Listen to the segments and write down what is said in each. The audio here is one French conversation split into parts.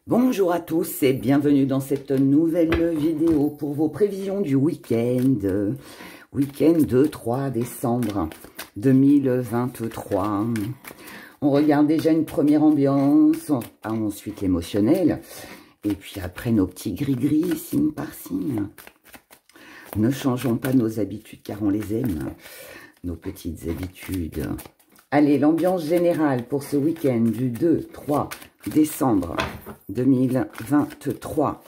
Bonjour à tous et bienvenue dans cette nouvelle vidéo pour vos prévisions du week-end. Week-end de 3 décembre 2023. On regarde déjà une première ambiance, ensuite l'émotionnel, et puis après nos petits gris-gris, signe par signe. Ne changeons pas nos habitudes car on les aime, nos petites habitudes. Allez, l'ambiance générale pour ce week-end du 2-3 décembre 2023.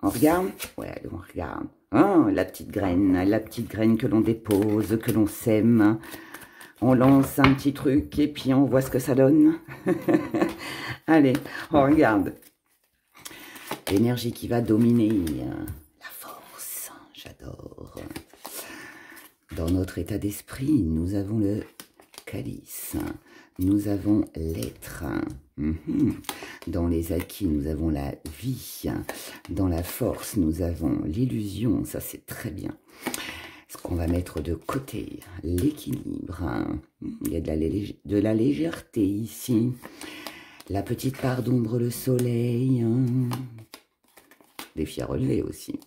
On regarde? Ouais, on regarde. Oh, la petite graine que l'on dépose, que l'on sème. On lance un petit truc et puis on voit ce que ça donne. Allez, on regarde. L'énergie qui va dominer. La force, j'adore. Dans notre état d'esprit, nous avons le calice. Nous avons l'être. Dans les acquis, nous avons la vie. Dans la force, nous avons l'illusion. Ça, c'est très bien. Ce qu'on va mettre de côté, l'équilibre. Il y a de la légèreté ici. La petite part d'ombre, le soleil. Défi à relever aussi.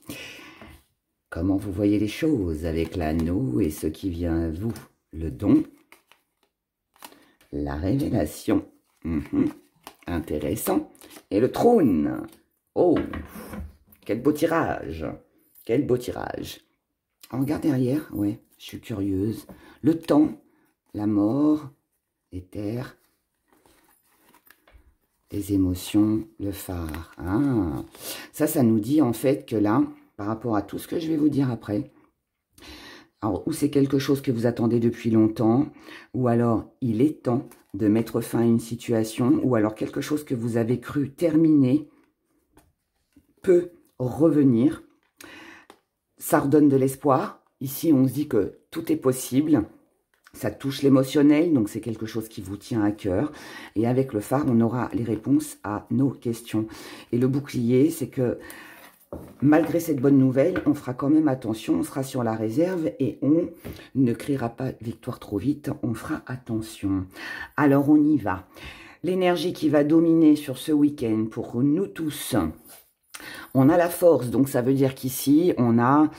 Comment vous voyez les choses avec l'anneau et ce qui vient à vous, le don. La révélation, intéressant. Et le trône. Oh, quel beau tirage. Quel beau tirage. On regarde derrière, ouais, je suis curieuse. Le temps, la mort, les terres, les émotions, le phare. Ah, ça nous dit en fait que là, par rapport à tout ce que je vais vous dire après, alors, ou c'est quelque chose que vous attendez depuis longtemps, ou alors il est temps de mettre fin à une situation, ou alors quelque chose que vous avez cru terminer peut revenir. Ça redonne de l'espoir. Ici, on se dit que tout est possible. Ça touche l'émotionnel, donc c'est quelque chose qui vous tient à cœur. Et avec le phare, on aura les réponses à nos questions. Et le bouclier, c'est que malgré cette bonne nouvelle, on fera quand même attention, on sera sur la réserve et on ne criera pas victoire trop vite, on fera attention. Alors on y va. L'énergie qui va dominer sur ce week-end pour nous tous, on a la force, donc ça veut dire qu'ici on a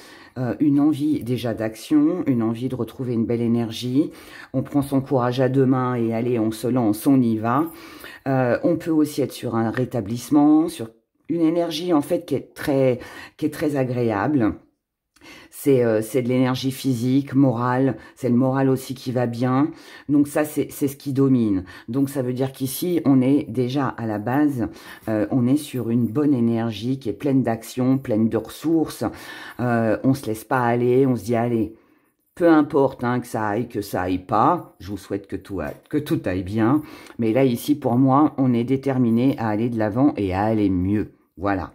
une envie déjà d'action, une envie de retrouver une belle énergie. On prend son courage à deux mains et allez, on se lance, on y va. On peut aussi être sur un rétablissement, sur une énergie en fait qui est très agréable. C'est de l'énergie physique, morale, c'est le moral aussi qui va bien. Donc ça, c'est ce qui domine. Donc ça veut dire qu'ici, on est déjà à la base, on est sur une bonne énergie qui est pleine d'action, pleine de ressources. On se laisse pas aller, on se dit allez, peu importe que ça aille pas, je vous souhaite que tout aille bien. Mais là, ici, pour moi, on est déterminé à aller de l'avant et à aller mieux. Voilà.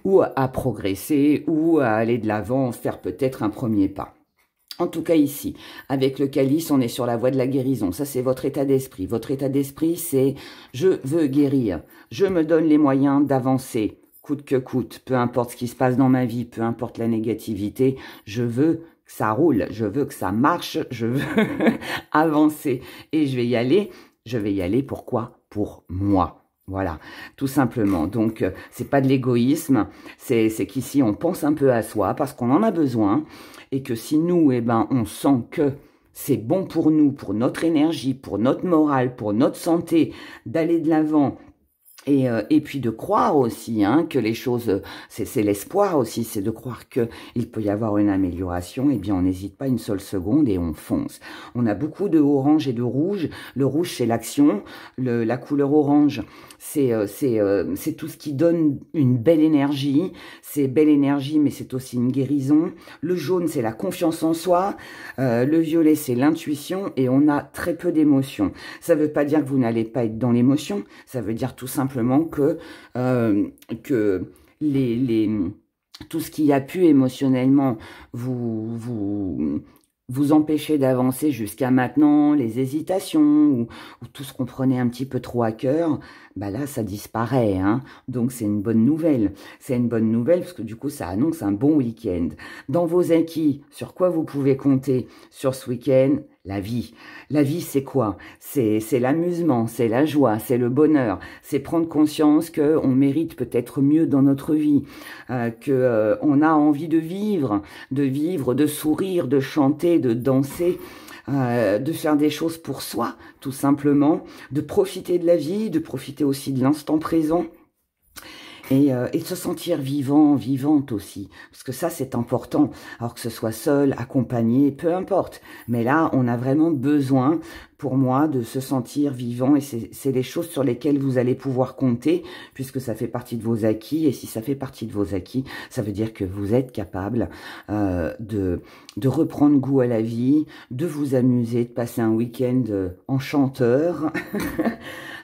Ou à progresser, ou à aller de l'avant, faire peut-être un premier pas. En tout cas ici, avec le calice, on est sur la voie de la guérison. Ça, c'est votre état d'esprit. Votre état d'esprit, c'est « je veux guérir ». Je me donne les moyens d'avancer, coûte que coûte. Peu importe ce qui se passe dans ma vie, peu importe la négativité, je veux que ça roule, je veux que ça marche, je veux avancer. Et je vais y aller. Je vais y aller pourquoi? Pour moi. Voilà, tout simplement. Donc, c'est pas de l'égoïsme, c'est qu'ici, on pense un peu à soi parce qu'on en a besoin et que si nous, on sent que c'est bon pour nous, pour notre énergie, pour notre morale, pour notre santé, d'aller de l'avant. Et puis de croire aussi que les choses, c'est l'espoir aussi, c'est de croire qu'il peut y avoir une amélioration, et bien on n'hésite pas une seule seconde et on fonce. On a beaucoup de orange et de rouge. Le rouge, c'est l'action. La couleur orange, c'est tout ce qui donne une belle énergie. C'est belle énergie, mais c'est aussi une guérison. Le jaune, c'est la confiance en soi. Le violet, c'est l'intuition, et on a très peu d'émotions. Ça ne veut pas dire que vous n'allez pas être dans l'émotion, ça veut dire tout simplement que tout ce qui a pu émotionnellement vous empêcher d'avancer jusqu'à maintenant, les hésitations ou tout ce qu'on prenait un petit peu trop à cœur, là, ça disparaît. Donc, c'est une bonne nouvelle. C'est une bonne nouvelle parce que du coup, ça annonce un bon week-end. Dans vos acquis, sur quoi vous pouvez compter sur ce week-end? la vie. La vie, c'est quoi? C'est l'amusement, c'est la joie, c'est le bonheur. C'est prendre conscience qu'on mérite peut-être mieux dans notre vie, qu'on a envie de vivre, de sourire, de chanter, de danser, de faire des choses pour soi, tout simplement, de profiter de la vie, de profiter aussi de l'instant présent. Et de se sentir vivant, vivante aussi. Parce que ça, c'est important. Alors que ce soit seul, accompagné, peu importe. Mais là, on a vraiment besoin, pour moi, de se sentir vivant. Et c'est les choses sur lesquelles vous allez pouvoir compter, puisque ça fait partie de vos acquis. Et si ça fait partie de vos acquis, ça veut dire que vous êtes capable de reprendre goût à la vie, de vous amuser, de passer un week-end enchanteur,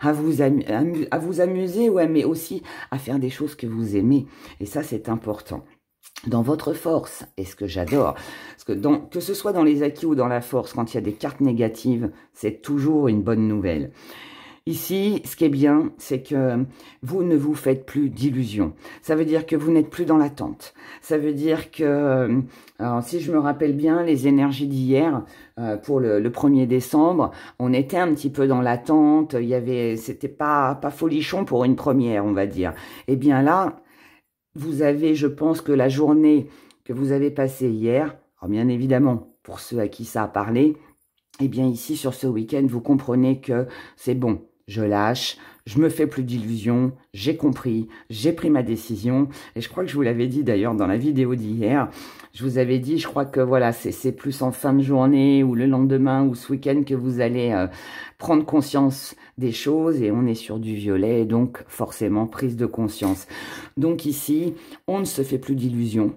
à vous amuser, ouais, mais aussi à faire des choses que vous aimez. Et ça, c'est important. Dans votre force, et ce que j'adore, parce que que ce soit dans les acquis ou dans la force, quand il y a des cartes négatives, c'est toujours une bonne nouvelle. Ici, ce qui est bien, c'est que vous ne vous faites plus d'illusions. Ça veut dire que vous n'êtes plus dans l'attente. Ça veut dire que, alors, si je me rappelle bien, les énergies d'hier, pour le 1er décembre, on était un petit peu dans l'attente. C'était pas folichon pour une première, on va dire. Eh bien là, vous avez, je pense que la journée que vous avez passée hier, alors bien évidemment, pour ceux à qui ça a parlé, eh bien ici, sur ce week-end, vous comprenez que c'est bon. Je lâche, je me fais plus d'illusions, j'ai compris, j'ai pris ma décision. Et je crois que je vous l'avais dit d'ailleurs dans la vidéo d'hier. Je vous avais dit, je crois que voilà, c'est plus en fin de journée ou le lendemain ou ce week-end que vous allez prendre conscience des choses. Et on est sur du violet, donc forcément prise de conscience. Donc ici, on ne se fait plus d'illusions.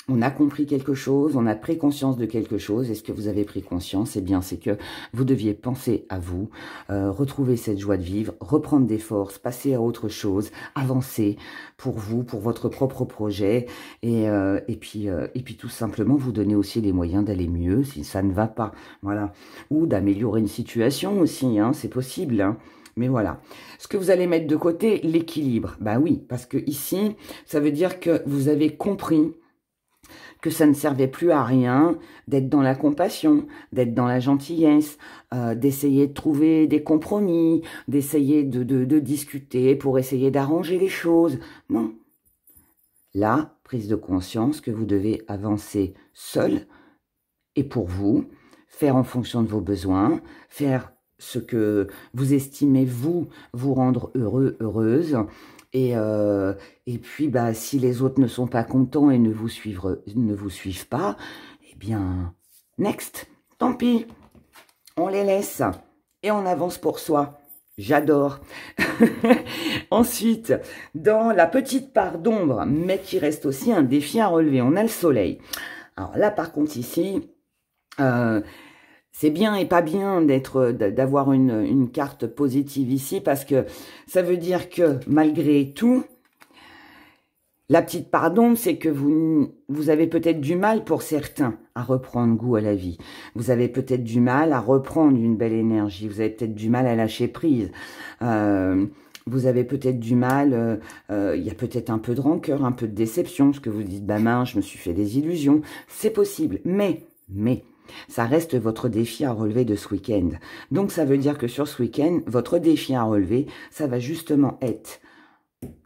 On a compris quelque chose, on a pris conscience de quelque chose. Et ce que vous avez pris conscience, eh bien, c'est que vous deviez penser à vous, retrouver cette joie de vivre, reprendre des forces, passer à autre chose, avancer pour vous, pour votre propre projet. Et puis tout simplement, vous donner aussi les moyens d'aller mieux si ça ne va pas. Voilà. Ou d'améliorer une situation aussi, hein, c'est possible, hein. Mais voilà. Ce que vous allez mettre de côté, l'équilibre. Bah oui, parce que ici, ça veut dire que vous avez compris que ça ne servait plus à rien d'être dans la compassion, d'être dans la gentillesse, d'essayer de trouver des compromis, d'essayer de discuter pour essayer d'arranger les choses. Non. Là, prise de conscience que vous devez avancer seul et pour vous, faire en fonction de vos besoins, faire ce que vous estimez vous rendre heureux, heureuse. Et puis, bah, si les autres ne sont pas contents et ne vous suivent pas, eh bien, next, tant pis, on les laisse et on avance pour soi. J'adore. Ensuite, dans la petite part d'ombre, mais qui reste aussi un défi à relever, on a le soleil. Alors là, par contre, ici, c'est bien et pas bien d'avoir une carte positive ici parce que ça veut dire que malgré tout, la petite part d'ombre, c'est que vous avez peut-être du mal pour certains à reprendre goût à la vie. Vous avez peut-être du mal à reprendre une belle énergie. Vous avez peut-être du mal à lâcher prise. Vous avez peut-être du mal, il y a peut-être un peu de rancœur, un peu de déception, parce que vous dites, bah mince, je me suis fait des illusions. C'est possible, mais ça reste votre défi à relever de ce week-end. Donc, ça veut dire que sur ce week-end, votre défi à relever, ça va justement être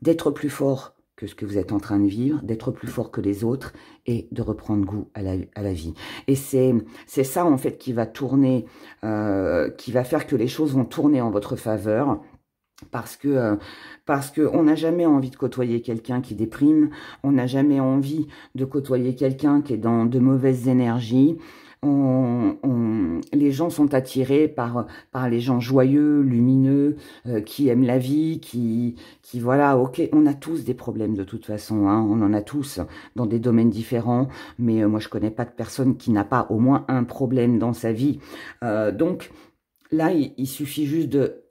d'être plus fort que ce que vous êtes en train de vivre, d'être plus fort que les autres et de reprendre goût à la vie. Et c'est ça, en fait, qui va tourner, qui va faire que les choses vont tourner en votre faveur. Parce que on n'a jamais envie de côtoyer quelqu'un qui déprime, on n'a jamais envie de côtoyer quelqu'un qui est dans de mauvaises énergies. Les gens sont attirés par les gens joyeux, lumineux, qui aiment la vie, qui voilà, ok, on a tous des problèmes de toute façon, hein, on en a tous dans des domaines différents, mais moi je connais pas de personne qui n'a pas au moins un problème dans sa vie. Donc là, il suffit juste de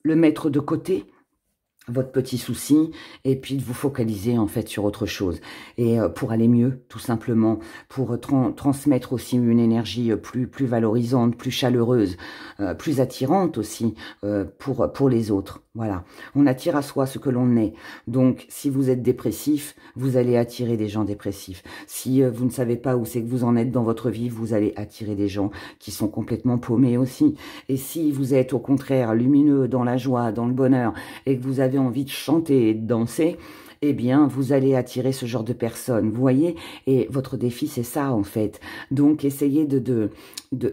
le mettre de côté votre petit souci et puis de vous focaliser en fait sur autre chose et pour aller mieux tout simplement, pour transmettre aussi une énergie plus valorisante, plus chaleureuse, plus attirante aussi pour les autres. Voilà, on attire à soi ce que l'on est. Donc si vous êtes dépressif, vous allez attirer des gens dépressifs. Si vous ne savez pas où c'est que vous en êtes dans votre vie, vous allez attirer des gens qui sont complètement paumés aussi. Et si vous êtes au contraire lumineux, dans la joie, dans le bonheur, et que vous avez envie de chanter et de danser, eh bien, vous allez attirer ce genre de personnes, vous voyez. Et votre défi, c'est ça, en fait. Donc, essayez de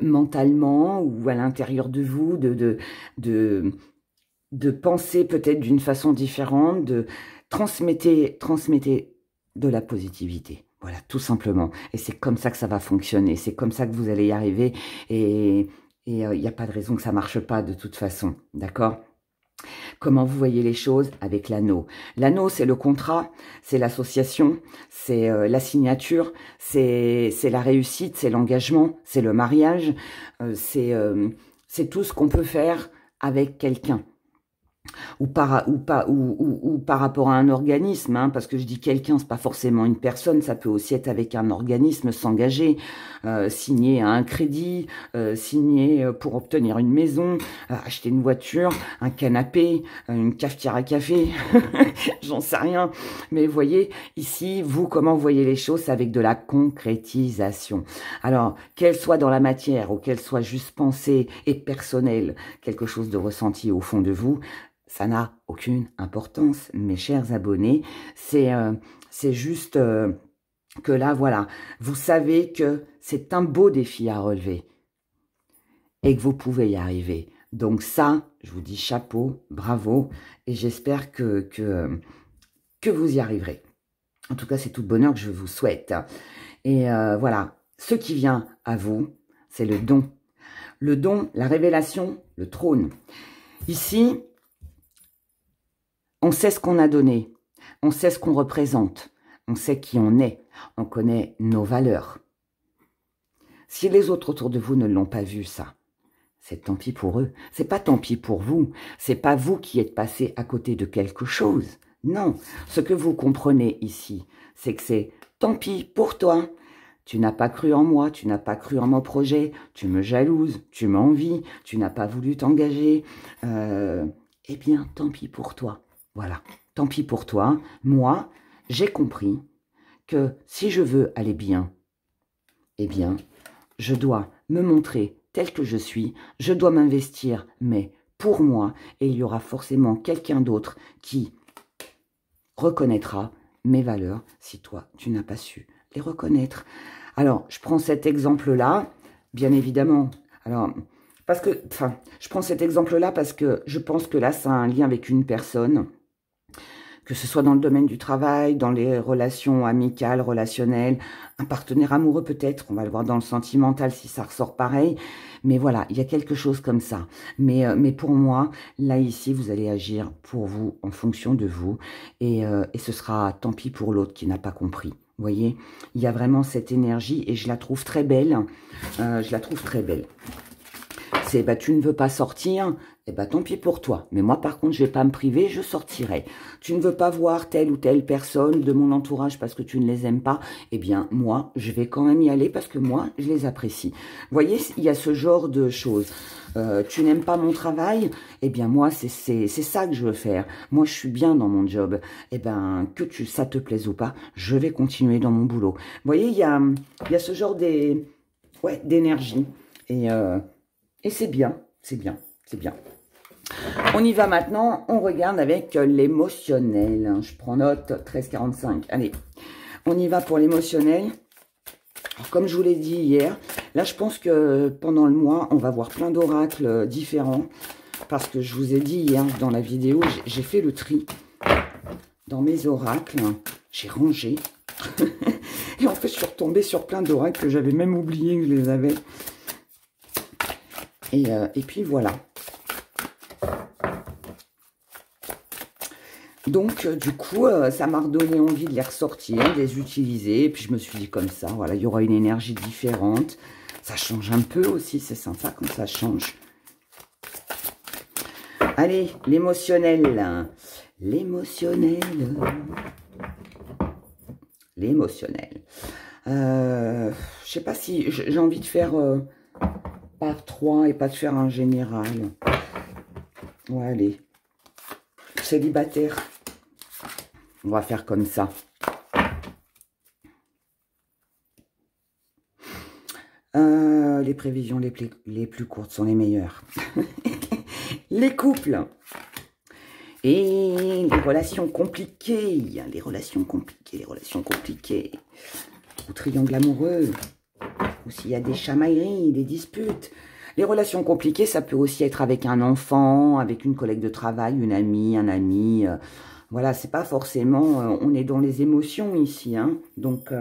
mentalement ou à l'intérieur de vous, de penser peut-être d'une façon différente, de transmettez de la positivité. Voilà, tout simplement. Et c'est comme ça que ça va fonctionner. C'est comme ça que vous allez y arriver. Et il n'y a pas de raison que ça marche pas de toute façon. D'accord ? Comment vous voyez les choses avec l'anneau? L'anneau, c'est le contrat, c'est l'association, c'est la signature, c'est la réussite, c'est l'engagement, c'est le mariage, c'est tout ce qu'on peut faire avec quelqu'un. Ou par rapport à un organisme, hein, parce que je dis quelqu'un, c'est pas forcément une personne, ça peut aussi être avec un organisme, s'engager, signer un crédit, signer pour obtenir une maison, acheter une voiture, un canapé, une cafetière à café, j'en sais rien. Mais vous voyez, ici, vous, comment vous voyez les choses, c'est avec de la concrétisation. Alors, qu'elle soit dans la matière ou qu'elle soit juste pensée et personnelle, quelque chose de ressenti au fond de vous, ça n'a aucune importance, mes chers abonnés. C'est juste que là, voilà, vous savez que c'est un beau défi à relever et que vous pouvez y arriver. Donc ça, je vous dis chapeau, bravo, et j'espère que vous y arriverez. En tout cas, c'est tout le bonheur que je vous souhaite. Et voilà, ce qui vient à vous, c'est le don. Le don, la révélation, le trône. Ici, on sait ce qu'on a donné, on sait ce qu'on représente, on sait qui on est, on connaît nos valeurs. Si les autres autour de vous ne l'ont pas vu, ça, c'est tant pis pour eux. C'est pas tant pis pour vous, c'est pas vous qui êtes passé à côté de quelque chose. Non, ce que vous comprenez ici, c'est que c'est tant pis pour toi. Tu n'as pas cru en moi, tu n'as pas cru en mon projet, tu me jalouses, tu m'envies, tu n'as pas voulu t'engager. Eh bien, tant pis pour toi. Voilà, tant pis pour toi. Moi, j'ai compris que si je veux aller bien, eh bien, je dois me montrer tel que je suis, je dois m'investir, mais pour moi, et il y aura forcément quelqu'un d'autre qui reconnaîtra mes valeurs si toi, tu n'as pas su les reconnaître. Alors, je prends cet exemple-là, bien évidemment. Alors, je prends cet exemple-là parce que je pense que là, ça a un lien avec une personne, que ce soit dans le domaine du travail, dans les relations amicales, relationnelles, un partenaire amoureux peut-être, on va le voir dans le sentimental si ça ressort pareil, mais voilà, il y a quelque chose comme ça. Mais pour moi, là ici, vous allez agir pour vous, en fonction de vous, et ce sera tant pis pour l'autre qui n'a pas compris. Vous voyez, il y a vraiment cette énergie et je la trouve très belle, C'est, bah, tu ne veux pas sortir, eh ben, tant pis pour toi. Mais moi, par contre, je vais pas me priver, je sortirai. Tu ne veux pas voir telle ou telle personne de mon entourage parce que tu ne les aimes pas, eh bien, moi, je vais quand même y aller parce que moi, je les apprécie. Vous voyez, il y a ce genre de choses. Tu n'aimes pas mon travail, eh bien, moi, c'est ça que je veux faire. Moi, je suis bien dans mon job. Eh ben, ça te plaise ou pas, je vais continuer dans mon boulot. Vous voyez, il y a ce genre d'énergie. Et c'est bien, c'est bien, c'est bien. On y va maintenant, on regarde avec l'émotionnel. Je prends note, 13,45. Allez, on y va pour l'émotionnel. Comme je vous l'ai dit hier, là je pense que pendant le mois, on va voir plein d'oracles différents. Parce que je vous ai dit hier dans la vidéo, j'ai fait le tri dans mes oracles. J'ai rangé. Et en fait, je suis retombée sur plein d'oracles que j'avais même oublié que je les avais. Et puis voilà. Donc, du coup, ça m'a redonné envie de les ressortir, de les utiliser. Et puis, je me suis dit comme ça, voilà, il y aura une énergie différente. Ça change un peu aussi, c'est sympa quand ça change. Allez, l'émotionnel. l'émotionnel. L'émotionnel. Je sais pas si j'ai envie de faire par 3 et pas de faire un général. Ouais, allez. Célibataire. On va faire comme ça. Les prévisions les plus courtes sont les meilleures. Les couples. Et les relations compliquées. Les relations compliquées, les relations compliquées. Ou triangle amoureux. Ou s'il y a des chamailleries, des disputes. Les relations compliquées, ça peut aussi être avec un enfant, avec une collègue de travail, une amie, un ami. Voilà, c'est pas forcément... on est dans les émotions ici, hein. Donc...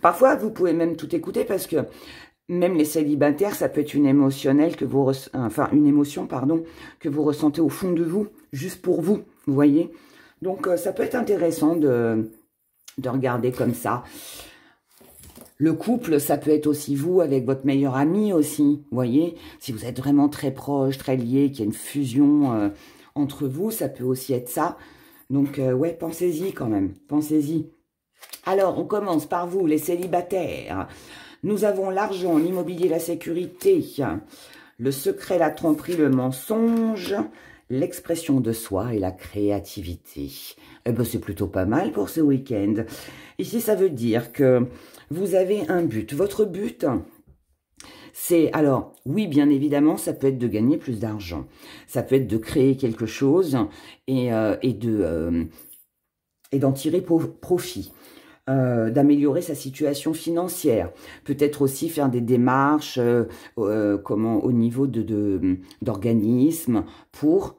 parfois, vous pouvez même tout écouter parce que même les célibataires, ça peut être une émotionnelle que vous une émotion, pardon, que vous ressentez au fond de vous, juste pour vous, vous voyez. Donc, ça peut être intéressant de regarder comme ça. Le couple, ça peut être aussi vous avec votre meilleur ami aussi, vous voyez. Si vous êtes vraiment très proche, très lié, qu'il y a une fusion entre vous, ça peut aussi être ça. Donc, ouais, pensez-y quand même, pensez-y. Alors, on commence par vous, les célibataires. Nous avons l'argent, l'immobilier, la sécurité, le secret, la tromperie, le mensonge, l'expression de soi et la créativité. Eh ben, c'est plutôt pas mal pour ce week-end. Ici, ça veut dire que vous avez un but. Votre but, c'est... Alors, oui, bien évidemment, ça peut être de gagner plus d'argent. Ça peut être de créer quelque chose et d'en tirer profit. D'améliorer sa situation financière, peut-être aussi faire des démarches au niveau d'organismes pour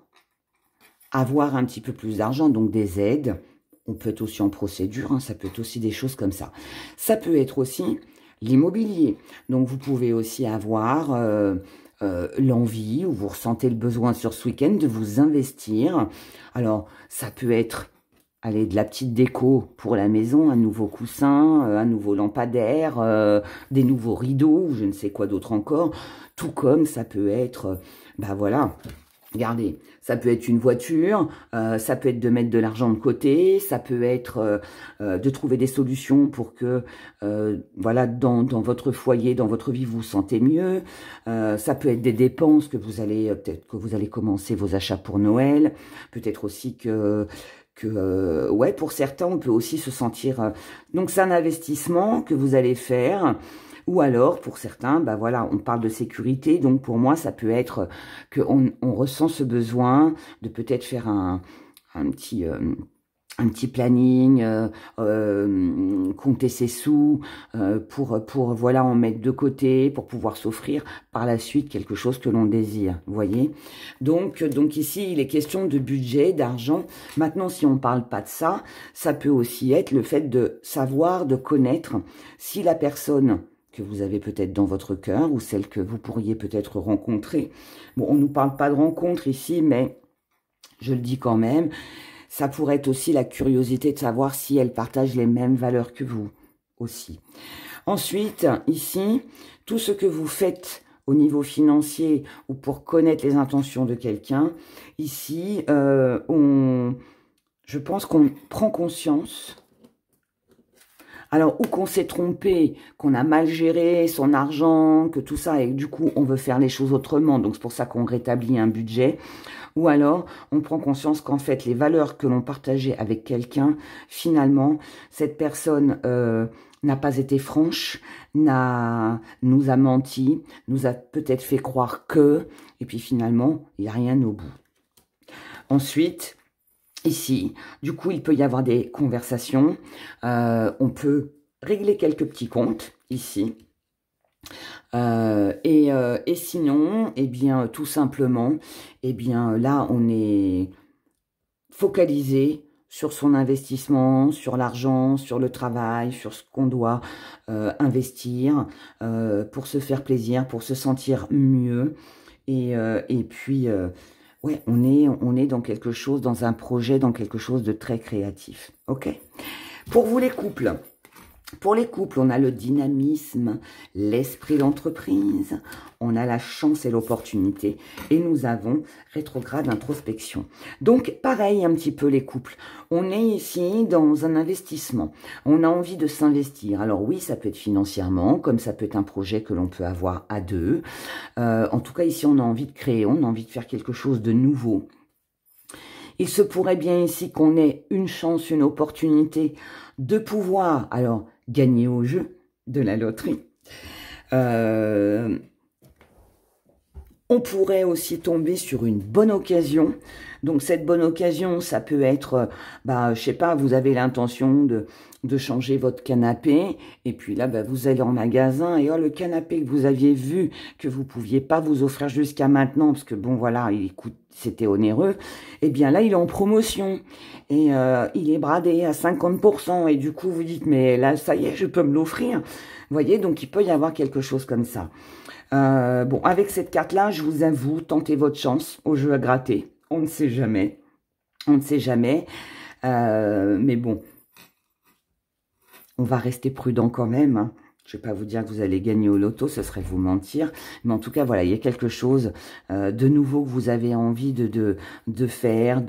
avoir un petit peu plus d'argent, donc des aides. On peut être aussi en procédure, hein, ça peut être aussi des choses comme ça. Ça peut être aussi l'immobilier. Donc vous pouvez aussi avoir l'envie ou vous ressentez le besoin sur ce week-end de vous investir. Alors ça peut être... allez, de la petite déco pour la maison, un nouveau coussin, un nouveau lampadaire, des nouveaux rideaux, ou je ne sais quoi d'autre encore. Tout comme ça peut être, bah voilà, regardez, ça peut être une voiture, ça peut être de mettre de l'argent de côté, ça peut être de trouver des solutions pour que, voilà, dans votre foyer, dans votre vie, vous vous sentez mieux. Ça peut être des dépenses que vous allez, peut-être que vous allez commencer vos achats pour Noël. Peut-être aussi ouais, pour certains, on peut aussi se sentir... donc, c'est un investissement que vous allez faire. Ou alors, pour certains, bah voilà, on parle de sécurité. Donc, pour moi, ça peut être qu'on ressent ce besoin de peut-être faire un petit planning, compter ses sous, pour voilà, en mettre de côté, pour pouvoir s'offrir par la suite quelque chose que l'on désire, vous voyez. Donc ici, il est question de budget, d'argent. Maintenant, si on ne parle pas de ça, ça peut aussi être le fait de savoir, de connaître si la personne que vous avez peut-être dans votre cœur ou celle que vous pourriez peut-être rencontrer. Bon, on ne nous parle pas de rencontre ici, mais je le dis quand même, ça pourrait être aussi la curiosité de savoir si elle partage les mêmes valeurs que vous aussi. Ensuite, ici, tout ce que vous faites au niveau financier ou pour connaître les intentions de quelqu'un, ici, je pense qu'on prend conscience. Alors, ou qu'on s'est trompé, qu'on a mal géré son argent, que tout ça, et du coup, on veut faire les choses autrement. Donc, c'est pour ça qu'on rétablit un budget. Ou alors, on prend conscience qu'en fait, les valeurs que l'on partageait avec quelqu'un, finalement, cette personne n'a pas été franche, nous a menti, nous a peut-être fait croire que, et puis finalement, il n'y a rien au bout. Ensuite... ici, du coup, il peut y avoir des conversations. On peut régler quelques petits comptes, ici. Et sinon, eh bien, tout simplement, eh bien, là, on est focalisé sur son investissement, sur l'argent, sur le travail, sur ce qu'on doit investir pour se faire plaisir, pour se sentir mieux. Et puis... ouais, on est dans quelque chose, dans un projet, dans quelque chose de très créatif. Ok. Pour vous les couples, Pour les couples, on a le dynamisme, l'esprit d'entreprise, on a la chance et l'opportunité, et nous avons rétrograde introspection. Donc, pareil un petit peu les couples. On est ici dans un investissement. On a envie de s'investir. Alors oui, ça peut être financièrement, comme ça peut être un projet que l'on peut avoir à deux. En tout cas, ici, on a envie de créer, on a envie de faire quelque chose de nouveau. Il se pourrait bien ici qu'on ait une chance, une opportunité de pouvoir, alors, gagner au jeu de la loterie. On pourrait aussi tomber sur une bonne occasion. Donc, cette bonne occasion, ça peut être, je sais pas, vous avez l'intention de changer votre canapé. Et puis là, vous allez en magasin et le canapé que vous aviez vu, que vous pouviez pas vous offrir jusqu'à maintenant, parce que bon, voilà, c'était onéreux. Eh bien là, il est en promotion. Et il est bradé à 50%. Et du coup, vous dites, mais là, ça y est, je peux me l'offrir. Vous voyez, donc il peut y avoir quelque chose comme ça. Bon, avec cette carte-là, je vous avoue, tentez votre chance au jeu à gratter. On ne sait jamais. On ne sait jamais. Mais bon, on va rester prudent quand même. Hein. Je ne vais pas vous dire que vous allez gagner au loto, ce serait vous mentir. Mais en tout cas, voilà, il y a quelque chose de nouveau que vous avez envie de faire.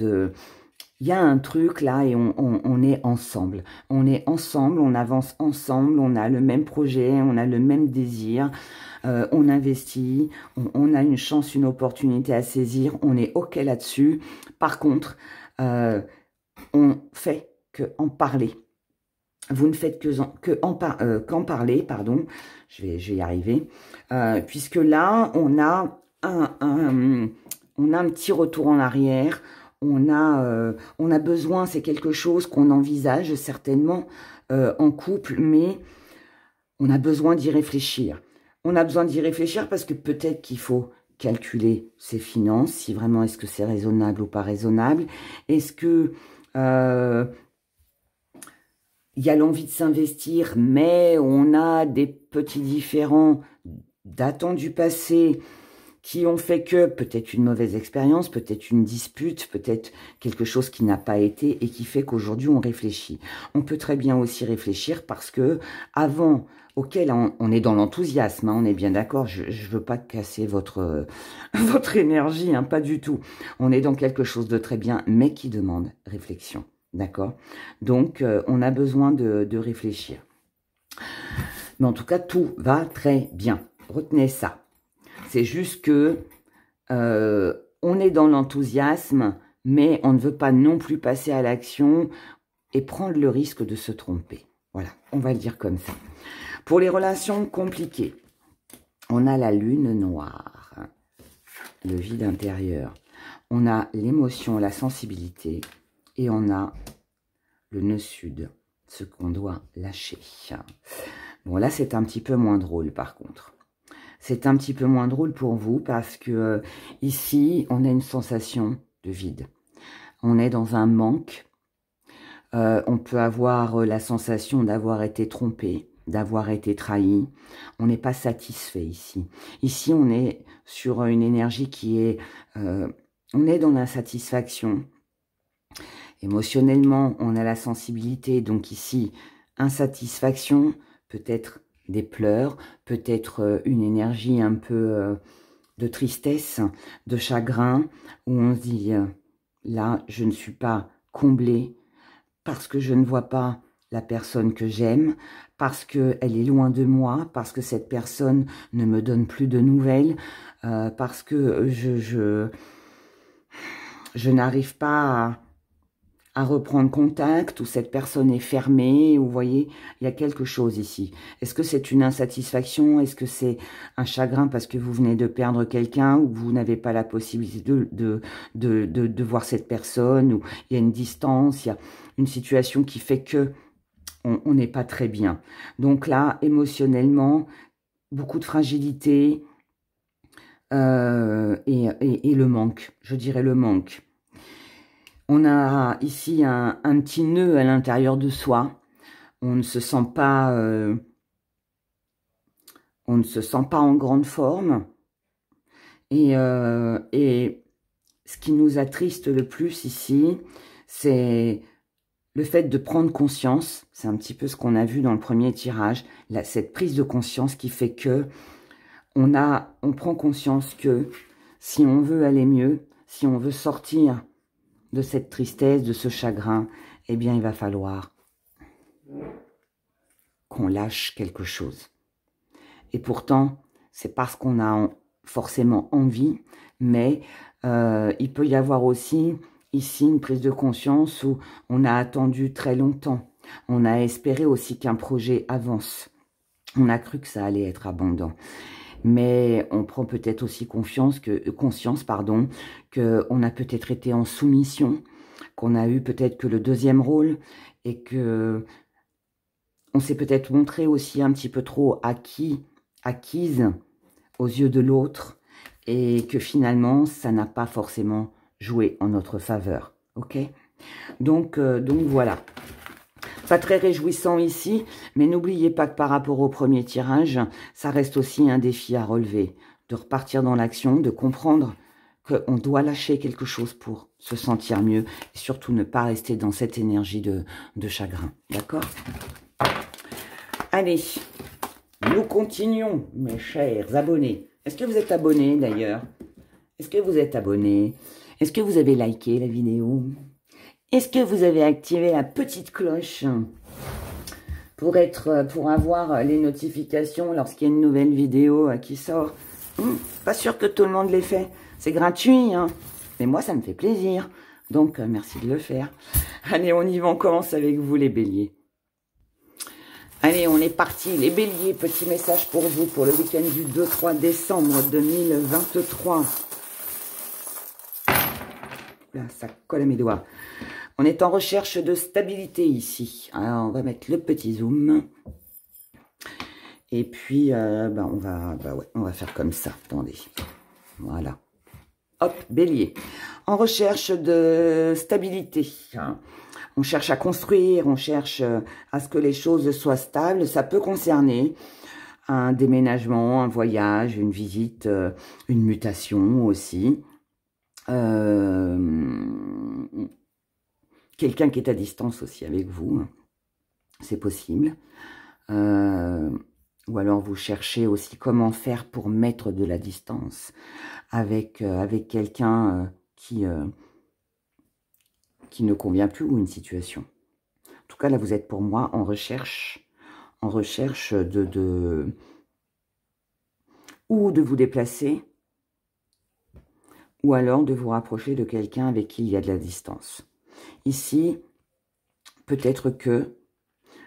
Il y a un truc là et on est ensemble. On est ensemble, on avance ensemble, on a le même projet, on a le même désir. On investit, on a une chance, une opportunité à saisir, on est OK là-dessus. Par contre, on fait qu'en parler. Vous ne faites qu'en parler, pardon, je vais y arriver, puisque là, on a un petit retour en arrière, on a besoin, c'est quelque chose qu'on envisage certainement en couple, mais on a besoin d'y réfléchir. On a besoin d'y réfléchir parce que peut-être qu'il faut calculer ses finances, si vraiment est-ce que c'est raisonnable ou pas raisonnable. Est-ce que il y a l'envie de s'investir, mais on a des petits différends datant du passé qui ont fait que peut-être une mauvaise expérience, peut-être une dispute, peut-être quelque chose qui n'a pas été et qui fait qu'aujourd'hui on réfléchit. On peut très bien aussi réfléchir parce que avant, on est dans l'enthousiasme, hein, on est bien d'accord, je veux pas casser votre énergie, hein, pas du tout. On est dans quelque chose de très bien, mais qui demande réflexion, d'accord? Donc, on a besoin de réfléchir. Mais en tout cas, tout va très bien. Retenez ça. C'est juste que on est dans l'enthousiasme, mais on ne veut pas non plus passer à l'action et prendre le risque de se tromper. Voilà, on va le dire comme ça. Pour les relations compliquées, on a la lune noire, le vide intérieur. On a l'émotion, la sensibilité et on a le nœud sud, ce qu'on doit lâcher. Bon, là, c'est un petit peu moins drôle par contre. C'est un petit peu moins drôle pour vous parce que ici, on a une sensation de vide. On est dans un manque. On peut avoir la sensation d'avoir été trompé, d'avoir été trahi. On n'est pas satisfait ici. Ici, on est sur une énergie qui est... on est dans l'insatisfaction. Émotionnellement, on a la sensibilité. Donc ici, insatisfaction, peut-être des pleurs, peut-être une énergie un peu de tristesse, de chagrin, où on se dit, là, je ne suis pas comblée parce que je ne vois pas la personne que j'aime, parce qu'elle est loin de moi, parce que cette personne ne me donne plus de nouvelles, parce que je n'arrive pas à reprendre contact, ou cette personne est fermée, ou vous voyez, il y a quelque chose ici. Est-ce que c'est une insatisfaction? Est-ce que c'est un chagrin parce que vous venez de perdre quelqu'un, ou vous n'avez pas la possibilité de voir cette personne, ou il y a une distance, il y a une situation qui fait que on n'est pas très bien. Donc là, émotionnellement, beaucoup de fragilité et le manque, je dirais le manque. On a ici un petit nœud à l'intérieur de soi. On ne se sent pas, en grande forme. Et ce qui nous attriste le plus ici, c'est le fait de prendre conscience, c'est un petit peu ce qu'on a vu dans le premier tirage, là, cette prise de conscience qui fait que on prend conscience que si on veut aller mieux, si on veut sortir de cette tristesse, de ce chagrin, eh bien, il va falloir qu'on lâche quelque chose. Et pourtant, c'est parce qu'on a forcément envie, mais il peut y avoir aussi ici une prise de conscience où on a attendu très longtemps. On a espéré aussi qu'un projet avance. On a cru que ça allait être abondant. Mais on prend peut-être aussi conscience qu'on a peut-être été en soumission, qu'on a eu peut-être que le deuxième rôle et que on s'est peut-être montré aussi un petit peu trop acquise aux yeux de l'autre et que finalement, ça n'a pas forcément joué en notre faveur. Ok ? Donc voilà. Pas très réjouissant ici, mais n'oubliez pas que par rapport au premier tirage, ça reste aussi un défi à relever, de repartir dans l'action, de comprendre qu'on doit lâcher quelque chose pour se sentir mieux, et surtout ne pas rester dans cette énergie de chagrin, d'accord? Allez, nous continuons, mes chers abonnés. Est-ce que vous êtes abonnés d'ailleurs? Est-ce que vous êtes abonnés? Est-ce que vous avez liké la vidéo? Est-ce que vous avez activé la petite cloche pour avoir les notifications lorsqu'il y a une nouvelle vidéo qui sort? Pas sûr que tout le monde l'ait fait. C'est gratuit, hein. Mais moi, ça me fait plaisir. Donc, merci de le faire. Allez, on y va. On commence avec vous, les béliers. Allez, on est parti. Les béliers, petit message pour vous pour le week-end du 2-3 décembre 2023. Là, ça colle à mes doigts. On est en recherche de stabilité ici. Alors, on va mettre le petit zoom. Et puis, on va faire comme ça. Attendez. Voilà. Hop, bélier. En recherche de stabilité. On cherche à construire, on cherche à ce que les choses soient stables. Ça peut concerner un déménagement, un voyage, une visite, une mutation aussi. Quelqu'un qui est à distance aussi avec vous, c'est possible. Ou alors vous cherchez aussi comment faire pour mettre de la distance avec quelqu'un qui ne convient plus ou une situation. En tout cas, là, vous êtes pour moi en recherche ou de vous déplacer, ou alors de vous rapprocher de quelqu'un avec qui il y a de la distance. Ici, peut-être que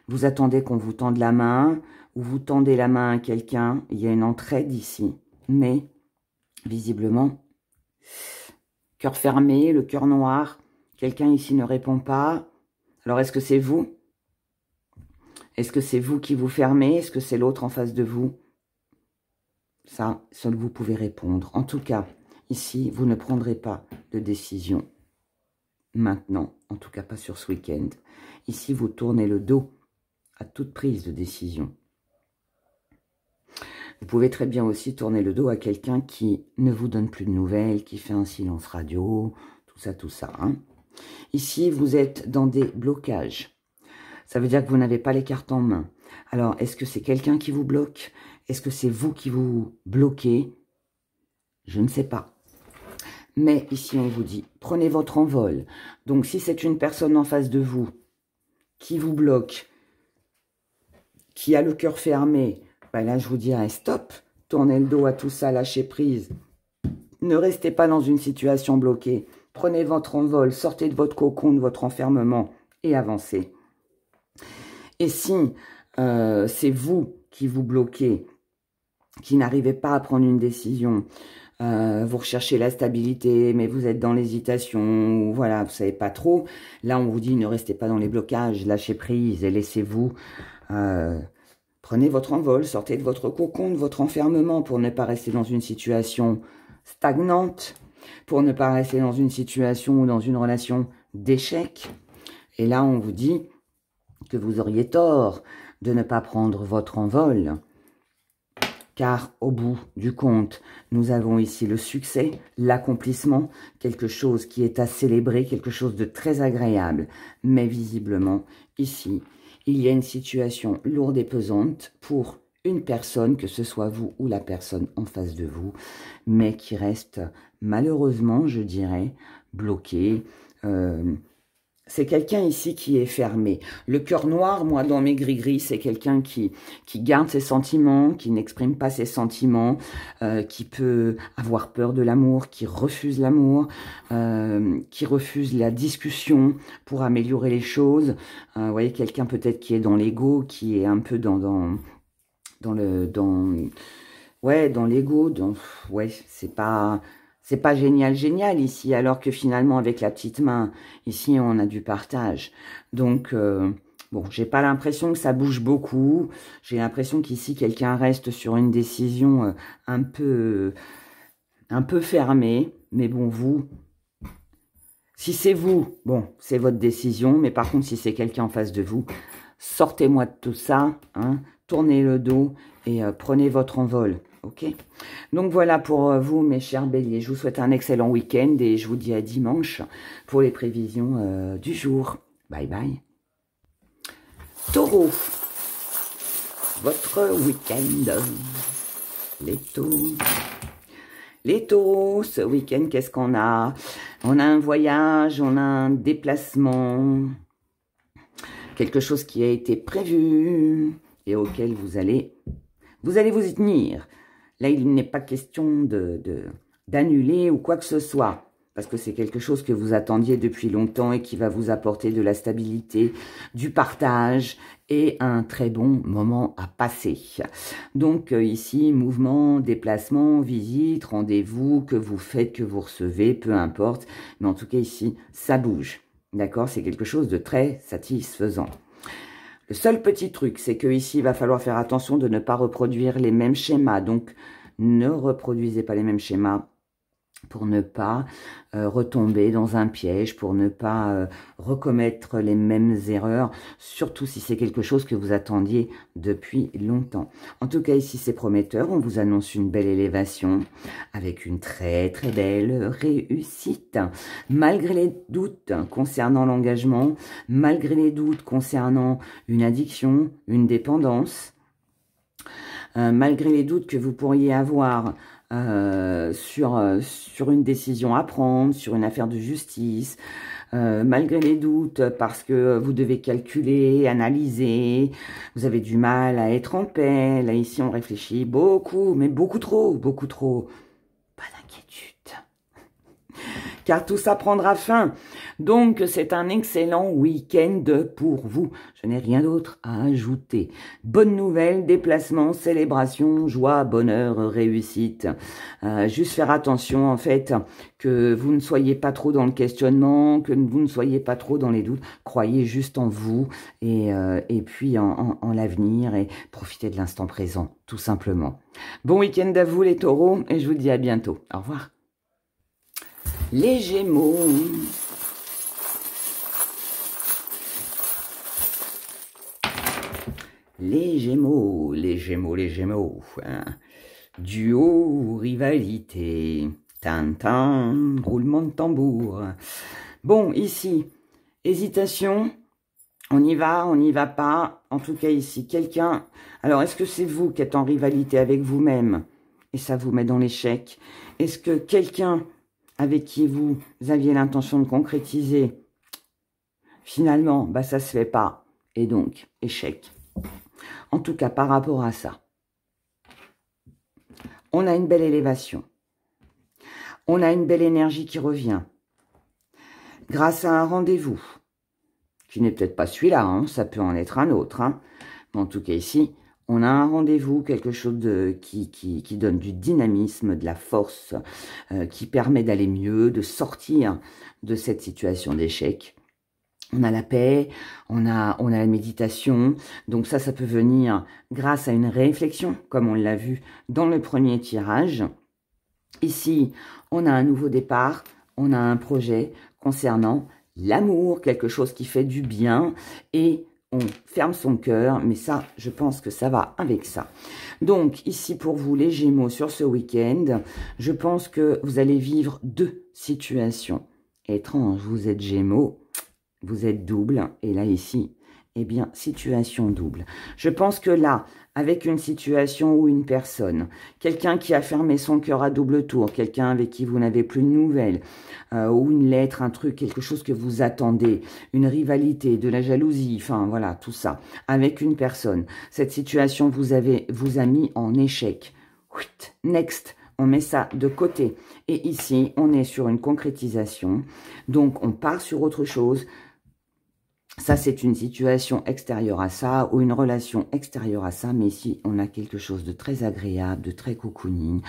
vous attendez qu'on vous tende la main, ou vous tendez la main à quelqu'un, il y a une entraide ici, mais visiblement, cœur fermé, le cœur noir, quelqu'un ici ne répond pas. Alors, est-ce que c'est vous? Est-ce que c'est vous qui vous fermez? Est-ce que c'est l'autre en face de vous? Ça, seul vous pouvez répondre. En tout cas, ici, vous ne prendrez pas de décision maintenant, en tout cas pas sur ce week-end. Ici, vous tournez le dos à toute prise de décision. Vous pouvez très bien aussi tourner le dos à quelqu'un qui ne vous donne plus de nouvelles, qui fait un silence radio, tout ça. Hein. Ici, vous êtes dans des blocages. Ça veut dire que vous n'avez pas les cartes en main. Alors, est-ce que c'est quelqu'un qui vous bloque? Est-ce que c'est vous qui vous bloquez? Je ne sais pas. Mais ici, on vous dit, prenez votre envol. Donc, si c'est une personne en face de vous qui vous bloque, qui a le cœur fermé, ben là, je vous dirais stop, tournez le dos à tout ça, lâchez prise. Ne restez pas dans une situation bloquée. Prenez votre envol, sortez de votre cocon, de votre enfermement et avancez. Et si c'est vous qui vous bloquez, qui n'arrivez pas à prendre une décision, vous recherchez la stabilité, mais vous êtes dans l'hésitation, voilà, vous savez pas trop. Là, on vous dit, ne restez pas dans les blocages, lâchez prise et laissez-vous. Prenez votre envol, sortez de votre cocon, de votre enfermement pour ne pas rester dans une situation stagnante, pour ne pas rester dans une situation ou dans une relation d'échec. Et là, on vous dit que vous auriez tort de ne pas prendre votre envol. car au bout du compte, nous avons ici le succès, l'accomplissement, quelque chose qui est à célébrer, quelque chose de très agréable. Mais visiblement, ici, il y a une situation lourde et pesante pour une personne, que ce soit vous ou la personne en face de vous, mais qui reste malheureusement, je dirais, bloquée. C'est quelqu'un ici qui est fermé. Le cœur noir, moi, dans mes gris-gris, c'est quelqu'un qui garde ses sentiments, qui n'exprime pas ses sentiments, qui peut avoir peur de l'amour, qui refuse l'amour, qui refuse la discussion pour améliorer les choses. Vous voyez, quelqu'un peut-être qui est dans l'ego, qui est un peu dans l'ego. Ouais, c'est pas génial ici, alors que finalement, avec la petite main, ici, on a du partage. Donc, bon, j'ai pas l'impression que ça bouge beaucoup. J'ai l'impression qu'ici, quelqu'un reste sur une décision un peu fermée. Mais bon, vous, si c'est vous, bon, c'est votre décision. Mais par contre, si c'est quelqu'un en face de vous, sortez-moi de tout ça, hein, tournez le dos et prenez votre envol. Ok, donc voilà pour vous, mes chers béliers. Je vous souhaite un excellent week-end et je vous dis à dimanche pour les prévisions du jour. Bye bye. Taureau, votre week-end. Les taureaux, ce week-end, qu'est-ce qu'on a? On a un voyage, on a un déplacement, quelque chose qui a été prévu et auquel vous allez vous y tenir. Là, il n'est pas question d'annuler ou quoi que ce soit, parce que c'est quelque chose que vous attendiez depuis longtemps et qui va vous apporter de la stabilité, du partage et un très bon moment à passer. Donc ici, mouvement, déplacement, visite, rendez-vous, que vous faites, que vous recevez, peu importe. Mais en tout cas ici, ça bouge. D'accord? C'est quelque chose de très satisfaisant. Le seul petit truc, c'est que ici, il va falloir faire attention de ne pas reproduire les mêmes schémas. Donc, ne reproduisez pas les mêmes schémas pour ne pas retomber dans un piège, pour ne pas recommettre les mêmes erreurs, surtout si c'est quelque chose que vous attendiez depuis longtemps. En tout cas, ici, c'est prometteur. On vous annonce une belle élévation avec une très, très belle réussite. Malgré les doutes concernant l'engagement, malgré les doutes concernant une addiction, une dépendance, malgré les doutes que vous pourriez avoir sur une décision à prendre, sur une affaire de justice, malgré les doutes parce que vous devez calculer, analyser, vous avez du mal à être en paix. Là, ici, on réfléchit beaucoup, mais beaucoup trop, beaucoup trop. Pas d'inquiétude, car tout ça prendra fin. Donc, c'est un excellent week-end pour vous. Je n'ai rien d'autre à ajouter. Bonne nouvelle, déplacement, célébration, joie, bonheur, réussite. Juste faire attention, en fait, que vous ne soyez pas trop dans le questionnement, que vous ne soyez pas trop dans les doutes. Croyez juste en vous et puis en l'avenir et profitez de l'instant présent, tout simplement. Bon week-end à vous, les taureaux, et je vous dis à bientôt. Au revoir. Les Gémeaux. Les Gémeaux, les Gémeaux, les Gémeaux. Hein. Duo, rivalité. Tintin, roulement de tambour. Bon, ici, hésitation. On y va pas. En tout cas, ici, quelqu'un... Alors, est-ce que c'est vous qui êtes en rivalité avec vous-même? Et ça vous met dans l'échec. Est-ce que quelqu'un avec qui vous aviez l'intention de concrétiser, finalement, bah, ça se fait pas. Et donc, échec. En tout cas, par rapport à ça, on a une belle élévation. On a une belle énergie qui revient. Grâce à un rendez-vous, qui n'est peut-être pas celui-là, hein, ça peut en être un autre. Hein. Mais en tout cas, ici, on a un rendez-vous, quelque chose qui donne du dynamisme, de la force, qui permet d'aller mieux, de sortir de cette situation d'échec. On a la paix, on a la méditation. Donc ça peut venir grâce à une réflexion, comme on l'a vu dans le premier tirage. Ici, on a un nouveau départ, on a un projet concernant l'amour, quelque chose qui fait du bien. Et on ferme son cœur, mais ça, je pense que ça va avec ça. Donc, ici pour vous, les Gémeaux, sur ce week-end, je pense que vous allez vivre deux situations. Étrange, vous êtes Gémeaux, vous êtes double, et là, ici, eh bien, situation double. Je pense que là, avec une situation ou une personne, quelqu'un qui a fermé son cœur à double tour, quelqu'un avec qui vous n'avez plus de nouvelles, ou une lettre, un truc, quelque chose que vous attendez, une rivalité, de la jalousie, enfin voilà, tout ça, avec une personne. Cette situation vous a mis en échec. Next, on met ça de côté. Et ici, on est sur une concrétisation. Donc, on part sur autre chose. Ça, c'est une situation extérieure à ça ou une relation extérieure à ça. Mais ici, on a quelque chose de très agréable, de très cocooning,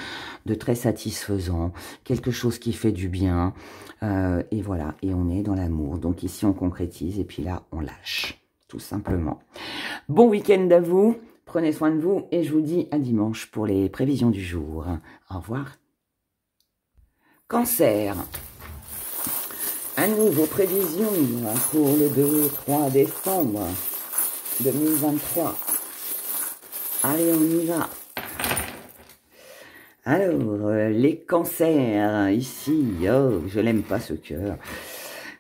de très satisfaisant, quelque chose qui fait du bien. Et voilà, et on est dans l'amour. Donc ici, on concrétise et puis là, on lâche, tout simplement. Bon week-end à vous. Prenez soin de vous et je vous dis à dimanche pour les prévisions du jour. Au revoir. Cancer. À nous, vos prévisions pour le 2-3 décembre 2023. Allez, on y va. Alors, les cancers, ici, oh, je l'aime pas ce cœur.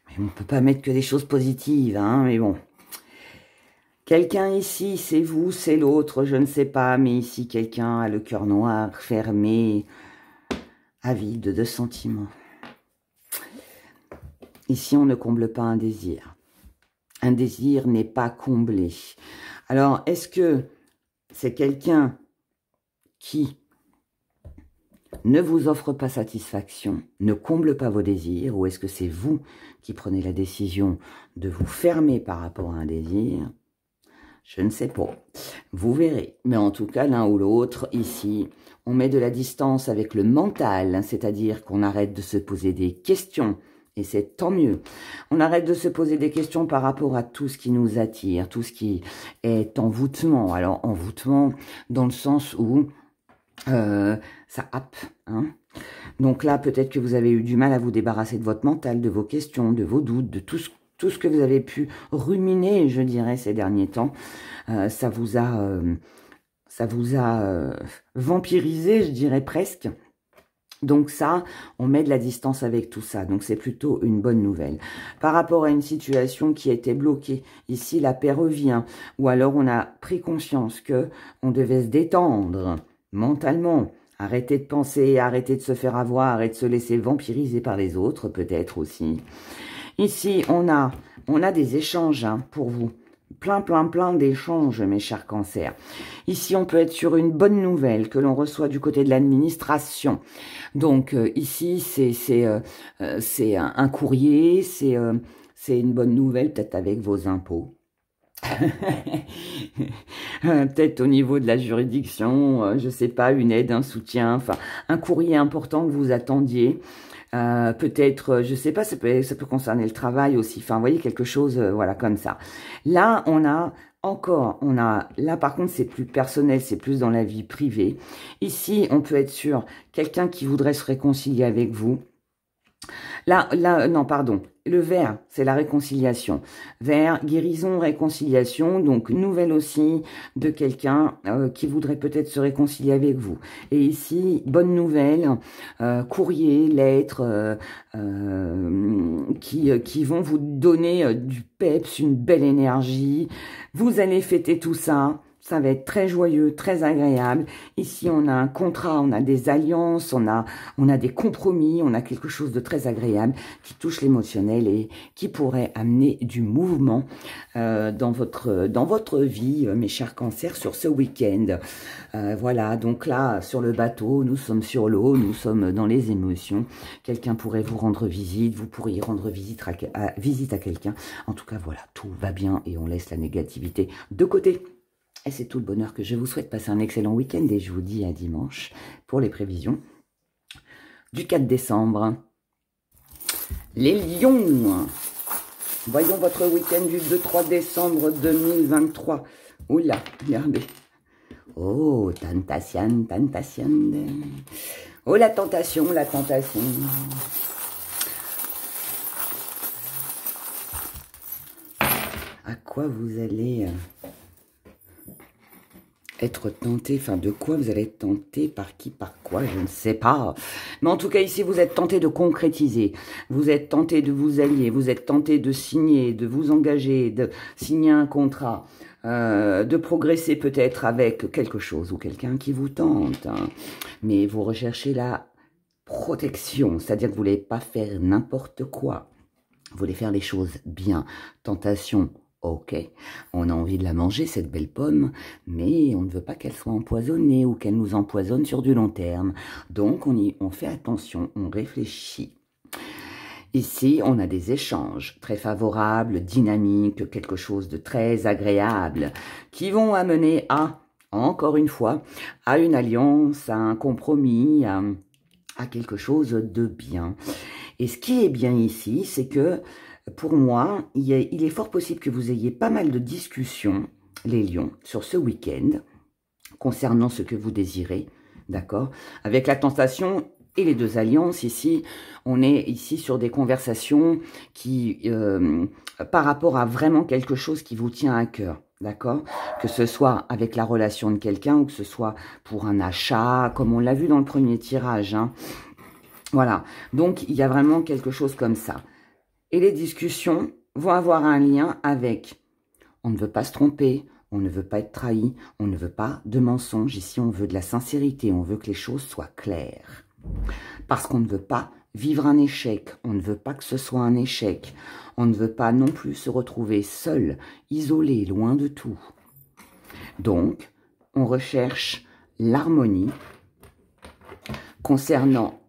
Mais on ne peut pas mettre que des choses positives, hein, mais bon. Quelqu'un ici, c'est vous, c'est l'autre, je ne sais pas, mais ici, quelqu'un a le cœur noir, fermé, avide de sentiments. Ici, on ne comble pas un désir. Un désir n'est pas comblé. Alors, est-ce que c'est quelqu'un qui ne vous offre pas satisfaction, ne comble pas vos désirs, ou est-ce que c'est vous qui prenez la décision de vous fermer par rapport à un désir? Je ne sais pas. Vous verrez. Mais en tout cas, l'un ou l'autre, ici, on met de la distance avec le mental, c'est-à-dire qu'on arrête de se poser des questions. Et c'est tant mieux. On arrête de se poser des questions par rapport à tout ce qui nous attire, tout ce qui est envoûtement. Alors, envoûtement dans le sens où ça happe. Hein. Donc là, peut-être que vous avez eu du mal à vous débarrasser de votre mental, de vos questions, de vos doutes, de tout ce que vous avez pu ruminer, je dirais, ces derniers temps. Ça vous a vampirisé, je dirais presque. Donc ça, on met de la distance avec tout ça. Donc c'est plutôt une bonne nouvelle. Par rapport à une situation qui était bloquée, ici la paix revient. Ou alors on a pris conscience que on devait se détendre mentalement. Arrêter de penser, arrêter de se faire avoir, arrêter de se laisser vampiriser par les autres peut-être aussi. Ici, on a des échanges hein, pour vous. Plein d'échanges, mes chers cancers. Ici, on peut être sur une bonne nouvelle que l'on reçoit du côté de l'administration. Donc, ici, c'est un courrier, c'est une bonne nouvelle, peut-être avec vos impôts. Peut-être au niveau de la juridiction, je sais pas, une aide, un soutien, enfin, un courrier important que vous attendiez. Peut-être, je sais pas, ça peut concerner le travail aussi. Enfin, vous voyez, quelque chose, voilà, comme ça. Là, là par contre, c'est plus personnel, c'est plus dans la vie privée. Ici, on peut être sur quelqu'un qui voudrait se réconcilier avec vous. Là, non, pardon. Le vert, c'est la réconciliation. Vert, guérison, réconciliation. Donc, nouvelle aussi de quelqu'un qui voudrait peut-être se réconcilier avec vous. Et ici, bonne nouvelle, courrier, lettres, qui vont vous donner du peps, une belle énergie. Vous allez fêter tout ça. Ça va être très joyeux, très agréable. Ici, on a un contrat, on a des alliances, on a des compromis, on a quelque chose de très agréable qui touche l'émotionnel et qui pourrait amener du mouvement dans votre vie, mes chers cancers, sur ce week-end. Voilà, donc là, sur le bateau, nous sommes sur l'eau, nous sommes dans les émotions. Quelqu'un pourrait vous rendre visite, vous pourriez rendre visite à quelqu'un. En tout cas, voilà, tout va bien et on laisse la négativité de côté. Et c'est tout le bonheur que je vous souhaite. Passer un excellent week-end et je vous dis à dimanche pour les prévisions du 4 décembre. Les lions, voyons votre week-end du 2-3 décembre 2023. Oula, regardez. Oh, tentation. Oh, la tentation. À quoi quoi vous allez être tenté, enfin de quoi vous allez être tenté, par qui, par quoi, je ne sais pas. Mais en tout cas ici vous êtes tenté de concrétiser, vous êtes tenté de vous allier, vous êtes tenté de signer, de vous engager, de signer un contrat, de progresser peut-être avec quelque chose ou quelqu'un qui vous tente. Hein. Mais vous recherchez la protection, c'est-à-dire que vous ne voulez pas faire n'importe quoi. Vous voulez faire les choses bien. Tentation, ok, on a envie de la manger, cette belle pomme, mais on ne veut pas qu'elle soit empoisonnée ou qu'elle nous empoisonne sur du long terme. Donc, on fait attention, on réfléchit. Ici, on a des échanges très favorables, dynamiques, quelque chose de très agréable, qui vont amener à, encore une fois, à une alliance, à un compromis, à quelque chose de bien. Et ce qui est bien ici, c'est que, pour moi, il est fort possible que vous ayez pas mal de discussions, les lions, sur ce week-end, concernant ce que vous désirez, d'accord? Avec la tentation et les deux alliances, ici, on est ici sur des conversations qui, par rapport à vraiment quelque chose qui vous tient à cœur, d'accord? Que ce soit avec la relation de quelqu'un ou que ce soit pour un achat, comme on l'a vu dans le premier tirage, hein. Voilà, donc il y a vraiment quelque chose comme ça. Et les discussions vont avoir un lien avec on ne veut pas se tromper, on ne veut pas être trahi, on ne veut pas de mensonges. Ici, on veut de la sincérité, on veut que les choses soient claires. Parce qu'on ne veut pas vivre un échec, on ne veut pas que ce soit un échec. On ne veut pas non plus se retrouver seul, isolé, loin de tout. Donc, on recherche l'harmonie concernant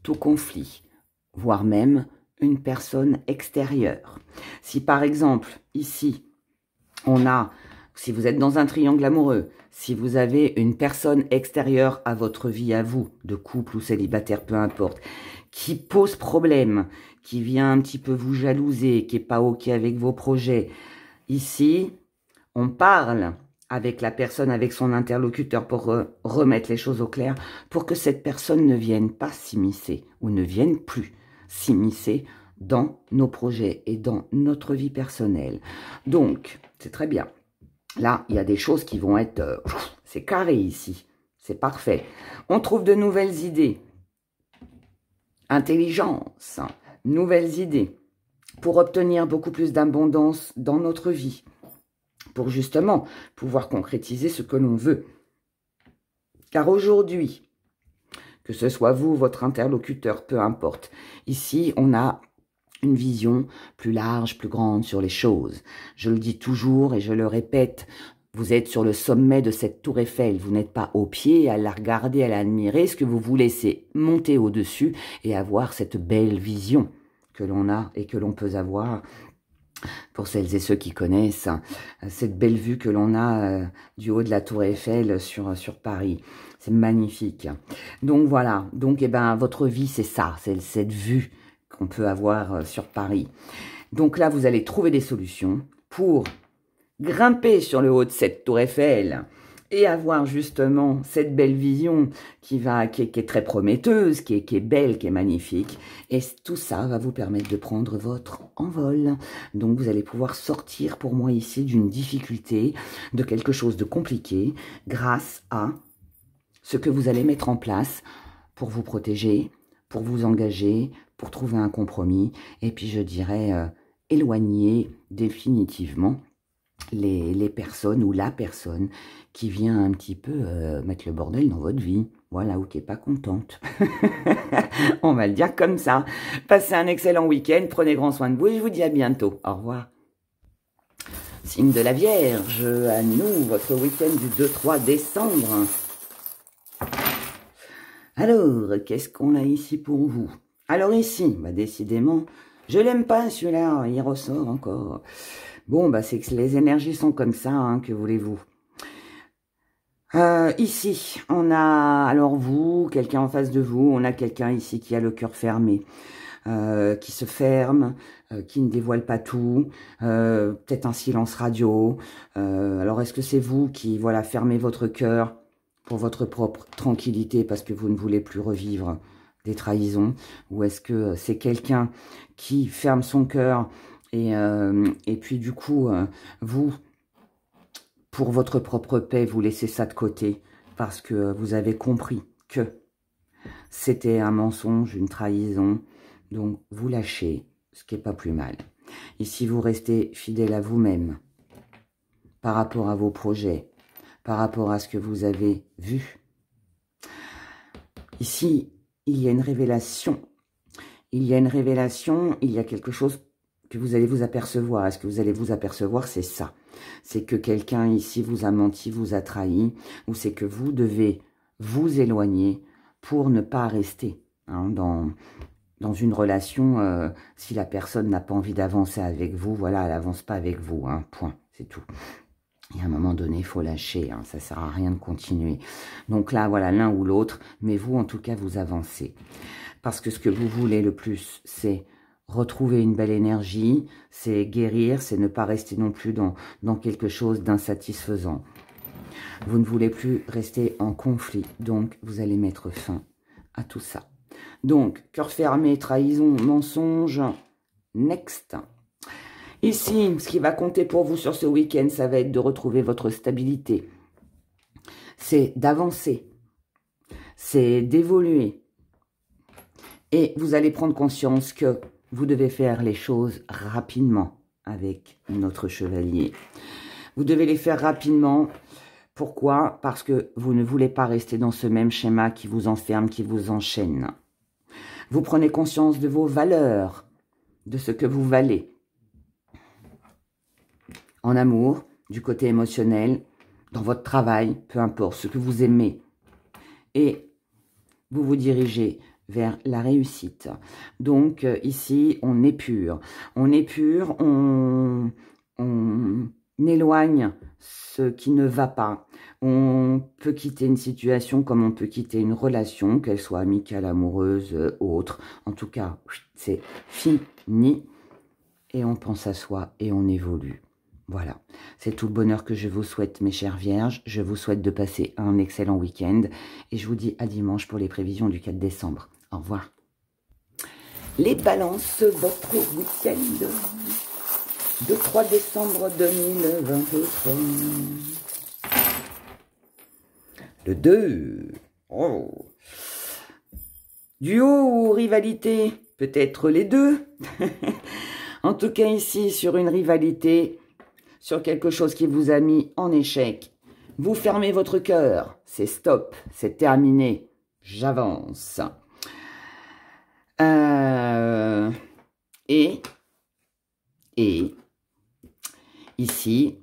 tout conflit, voire même une personne extérieure. Si par exemple, ici, on a, si vous êtes dans un triangle amoureux, si vous avez une personne extérieure à votre vie, à vous, de couple ou célibataire, peu importe, qui pose problème, qui vient un petit peu vous jalouser, qui n'est pas OK avec vos projets, ici, on parle avec la personne, avec son interlocuteur pour remettre les choses au clair, pour que cette personne ne vienne pas s'immiscer ou ne vienne plus s'immiscer dans nos projets et dans notre vie personnelle. Donc, c'est très bien. Là, il y a des choses qui vont être... c'est carré ici. C'est parfait. On trouve de nouvelles idées. Intelligence. Nouvelles idées. Pour obtenir beaucoup plus d'abondance dans notre vie. Pour justement pouvoir concrétiser ce que l'on veut. Car aujourd'hui, que ce soit vous, votre interlocuteur, peu importe, ici, on a une vision plus large, plus grande sur les choses. Je le dis toujours et je le répète, vous êtes sur le sommet de cette tour Eiffel, vous n'êtes pas au pied à la regarder, à l'admirer. Ce que vous voulez, c'est monter au-dessus et avoir cette belle vision que l'on a et que l'on peut avoir. Pour celles et ceux qui connaissent, cette belle vue que l'on a du haut de la tour Eiffel sur Paris. C'est magnifique. Donc voilà, donc eh ben, votre vie c'est ça, c'est cette vue qu'on peut avoir sur Paris. Donc là, vous allez trouver des solutions pour grimper sur le haut de cette tour Eiffel et avoir justement cette belle vision qui est très prometteuse, qui est belle, qui est magnifique. Et tout ça va vous permettre de prendre votre envol. Donc vous allez pouvoir sortir pour moi ici d'une difficulté, de quelque chose de compliqué, grâce à ce que vous allez mettre en place pour vous protéger, pour vous engager, pour trouver un compromis. Et puis je dirais éloigner définitivement les personnes ou la personne qui vient un petit peu mettre le bordel dans votre vie, voilà, ou qui n'est pas contente. On va le dire comme ça. Passez un excellent week-end, prenez grand soin de vous et je vous dis à bientôt. Au revoir. Signe de la Vierge, à nous, votre week-end du 2-3 décembre. Alors, qu'est-ce qu'on a ici pour vous? Alors ici, bah décidément, je l'aime pas celui-là, il ressort encore. Bon, bah c'est que les énergies sont comme ça, hein, que voulez-vous. Ici, on a, alors vous, quelqu'un en face de vous, on a quelqu'un ici qui a le cœur fermé, qui se ferme, qui ne dévoile pas tout, peut-être un silence radio. Alors est-ce que c'est vous qui, voilà, fermez votre cœur pour votre propre tranquillité parce que vous ne voulez plus revivre des trahisons, ou est-ce que c'est quelqu'un qui ferme son cœur Et puis du coup, vous, pour votre propre paix, vous laissez ça de côté parce que vous avez compris que c'était un mensonge, une trahison. Donc, vous lâchez, ce qui n'est pas plus mal. Ici, vous restez fidèle à vous-même par rapport à vos projets, par rapport à ce que vous avez vu. Ici, il y a une révélation. Il y a une révélation, il y a quelque chose que vous allez vous apercevoir. Est-ce que vous allez vous apercevoir? C'est ça. C'est que quelqu'un ici vous a menti, vous a trahi, ou c'est que vous devez vous éloigner pour ne pas rester hein, dans une relation. Si la personne n'a pas envie d'avancer avec vous, voilà, elle n'avance pas avec vous, hein, point, c'est tout. Et à un moment donné, il faut lâcher, hein, ça ne sert à rien de continuer. Donc là, voilà, l'un ou l'autre, mais vous, en tout cas, vous avancez. Parce que ce que vous voulez le plus, c'est retrouver une belle énergie, c'est guérir, c'est ne pas rester non plus dans quelque chose d'insatisfaisant. Vous ne voulez plus rester en conflit, donc vous allez mettre fin à tout ça. Donc, cœur fermé, trahison, mensonge, next. Ici, ce qui va compter pour vous sur ce week-end, ça va être de retrouver votre stabilité. C'est d'avancer, c'est d'évoluer. Et vous allez prendre conscience que vous devez faire les choses rapidement avec notre chevalier. Vous devez les faire rapidement. Pourquoi? Parce que vous ne voulez pas rester dans ce même schéma qui vous enferme, qui vous enchaîne. Vous prenez conscience de vos valeurs, de ce que vous valez. En amour, du côté émotionnel, dans votre travail, peu importe, ce que vous aimez. Et vous vous dirigez vers la réussite. Donc ici, on est pur. On est pur, on éloigne ce qui ne va pas. On peut quitter une situation comme on peut quitter une relation, qu'elle soit amicale, amoureuse, autre. En tout cas, c'est fini. Et on pense à soi et on évolue. Voilà, c'est tout le bonheur que je vous souhaite, mes chères vierges. Je vous souhaite de passer un excellent week-end. Et je vous dis à dimanche pour les prévisions du 4 décembre. Au revoir. Les balances, votre week-end de 3 décembre 2023. Le 2. Oh. Duo ou rivalité? Peut-être les deux. En tout cas, ici, sur une rivalité, sur quelque chose qui vous a mis en échec, vous fermez votre cœur. C'est stop, c'est terminé. J'avance. Et ici,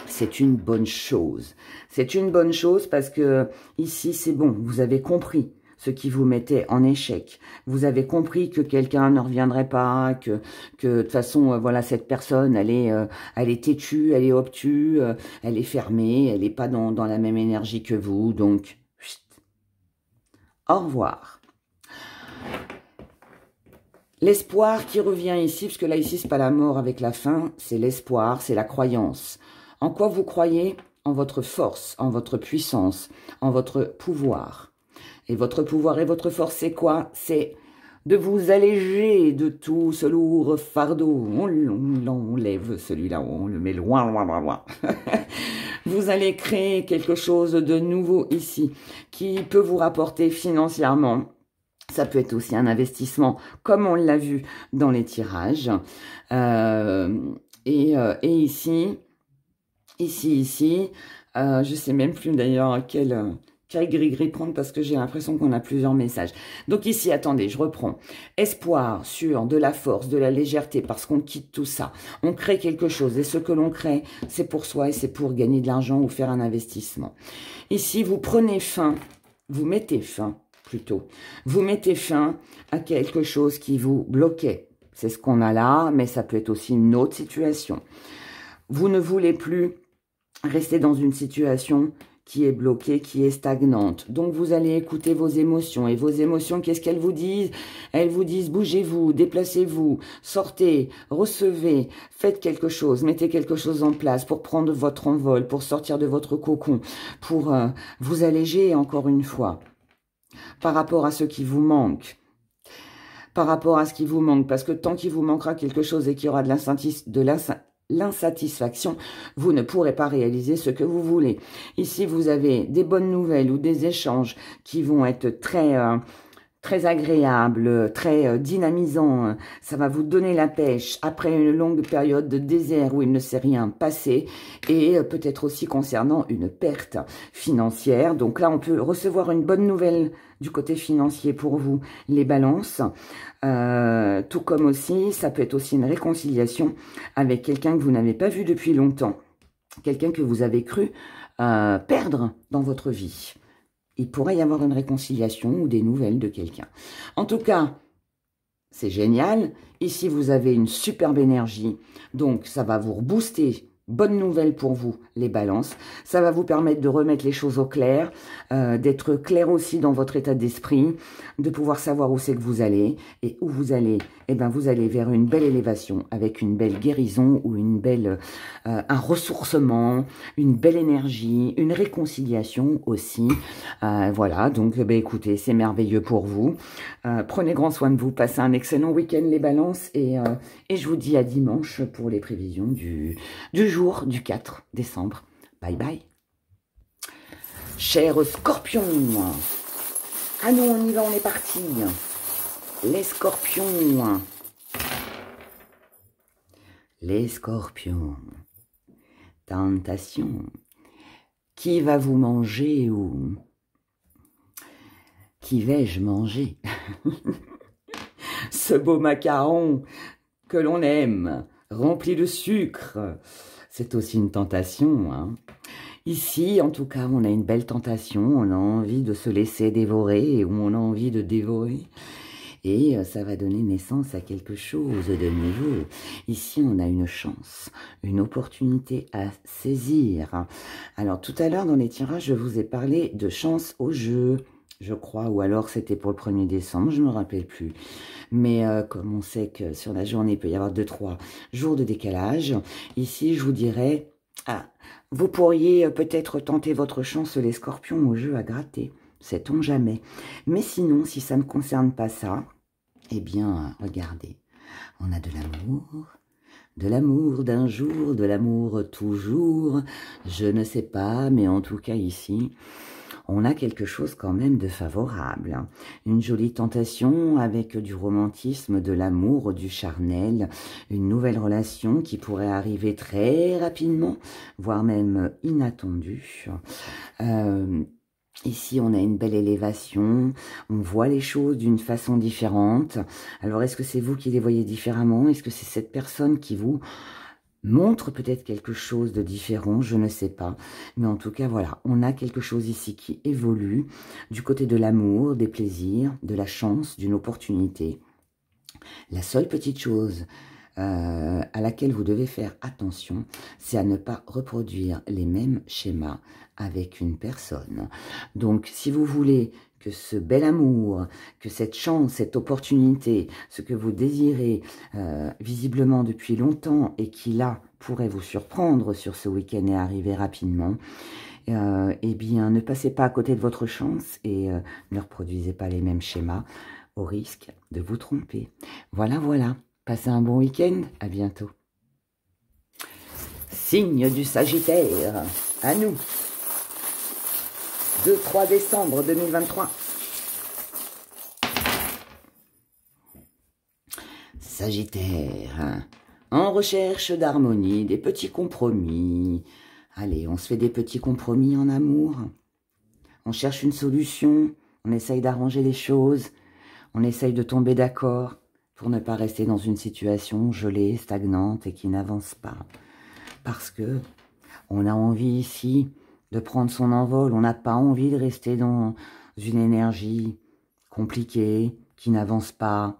c'est une bonne chose. C'est une bonne chose parce que ici, c'est bon, vous avez compris ce qui vous mettait en échec. Vous avez compris que quelqu'un ne reviendrait pas, que de toute façon, voilà, cette personne, elle est têtue, elle est obtuse, elle est fermée, elle n'est pas dans la même énergie que vous. Donc, chut. Au revoir. L'espoir qui revient ici, parce que là, ici, c'est pas la mort avec la fin, c'est l'espoir, c'est la croyance. En quoi vous croyez? En votre force, en votre puissance, en votre pouvoir. Et votre pouvoir et votre force, c'est quoi? C'est de vous alléger de tout ce lourd fardeau. On l'enlève celui-là, on le met loin, loin, loin, loin. Vous allez créer quelque chose de nouveau ici, qui peut vous rapporter financièrement. Ça peut être aussi un investissement, comme on l'a vu dans les tirages. Et ici, je sais même plus d'ailleurs quel gris prendre parce que j'ai l'impression qu'on a plusieurs messages. Donc ici, attendez, je reprends. Espoir sur de la force, de la légèreté, parce qu'on quitte tout ça. On crée quelque chose et ce que l'on crée, c'est pour soi et c'est pour gagner de l'argent ou faire un investissement. Ici, vous prenez fin, vous mettez fin plutôt. Vous mettez fin à quelque chose qui vous bloquait. C'est ce qu'on a là, mais ça peut être aussi une autre situation. Vous ne voulez plus rester dans une situation qui est bloquée, qui est stagnante. Donc, vous allez écouter vos émotions. Et vos émotions, qu'est-ce qu'elles vous disent? Elles vous disent, bougez-vous, déplacez-vous, sortez, recevez, faites quelque chose, mettez quelque chose en place pour prendre votre envol, pour sortir de votre cocon, pour vous alléger encore une fois par rapport à ce qui vous manque. par rapport à ce qui vous manque. Parce que tant qu'il vous manquera quelque chose et qu'il y aura de l'insatisfaction, vous ne pourrez pas réaliser ce que vous voulez. Ici, vous avez des bonnes nouvelles ou des échanges qui vont être très agréable, très dynamisant. Ça va vous donner la pêche après une longue période de désert où il ne s'est rien passé et peut-être aussi concernant une perte financière. Donc là, on peut recevoir une bonne nouvelle du côté financier pour vous, les balances. Tout comme aussi, ça peut être aussi une réconciliation avec quelqu'un que vous n'avez pas vu depuis longtemps. Quelqu'un que vous avez cru perdre dans votre vie. Il pourrait y avoir une réconciliation ou des nouvelles de quelqu'un. En tout cas, c'est génial. Ici, vous avez une superbe énergie. Donc, ça va vous rebooster. Bonne nouvelle pour vous, les balances. Ça va vous permettre de remettre les choses au clair, d'être clair aussi dans votre état d'esprit, de pouvoir savoir où c'est que vous allez. Et où vous allez, eh ben, vous allez vers une belle élévation, avec une belle guérison ou un ressourcement, une belle énergie, une réconciliation aussi. Voilà, donc ben, écoutez, c'est merveilleux pour vous. Prenez grand soin de vous, passez un excellent week-end les balances et je vous dis à dimanche pour les prévisions du jour du 4 décembre. Bye bye. Chers scorpions, à nous on y va, on est parti. Les scorpions. Les scorpions. Tentation. Qui va vous manger ou qui vais-je manger? Ce beau macaron que l'on aime, rempli de sucre, c'est aussi une tentation. Hein. Ici, en tout cas, on a une belle tentation, on a envie de se laisser dévorer, ou on a envie de dévorer. Et ça va donner naissance à quelque chose de nouveau. Ici, on a une chance, une opportunité à saisir. Alors, tout à l'heure, dans les tirages, je vous ai parlé de chance au jeu, je crois, ou alors c'était pour le 1er décembre, je ne me rappelle plus. Mais comme on sait que sur la journée, il peut y avoir 2-3 jours de décalage, ici, je vous dirais, vous pourriez peut-être tenter votre chance, les scorpions, au jeu à gratter. Sait-on jamais. Mais sinon, si ça ne concerne pas ça, eh bien, regardez, on a de l'amour d'un jour, de l'amour toujours, je ne sais pas, mais en tout cas ici, on a quelque chose quand même de favorable. Une jolie tentation avec du romantisme, de l'amour, du charnel, une nouvelle relation qui pourrait arriver très rapidement, voire même inattendue. Ici, on a une belle élévation, on voit les choses d'une façon différente. Alors, est-ce que c'est vous qui les voyez différemment? Est-ce que c'est cette personne qui vous montre peut-être quelque chose de différent? Je ne sais pas. Mais en tout cas, voilà, on a quelque chose ici qui évolue du côté de l'amour, des plaisirs, de la chance, d'une opportunité. La seule petite chose à laquelle vous devez faire attention, c'est à ne pas reproduire les mêmes schémas avec une personne. Donc, si vous voulez que ce bel amour, que cette chance, cette opportunité, ce que vous désirez visiblement depuis longtemps et qui là pourrait vous surprendre sur ce week-end et arriver rapidement, eh bien, ne passez pas à côté de votre chance et ne reproduisez pas les mêmes schémas au risque de vous tromper. Voilà, voilà. Passez un bon week-end. À bientôt. Signe du Sagittaire. À nous. 2-3 décembre 2023. Sagittaire. En recherche d'harmonie, des petits compromis. Allez, on se fait des petits compromis en amour. On cherche une solution. On essaye d'arranger les choses. On essaye de tomber d'accord pour ne pas rester dans une situation gelée, stagnante et qui n'avance pas. Parce que on a envie ici de prendre son envol. On n'a pas envie de rester dans une énergie compliquée, qui n'avance pas,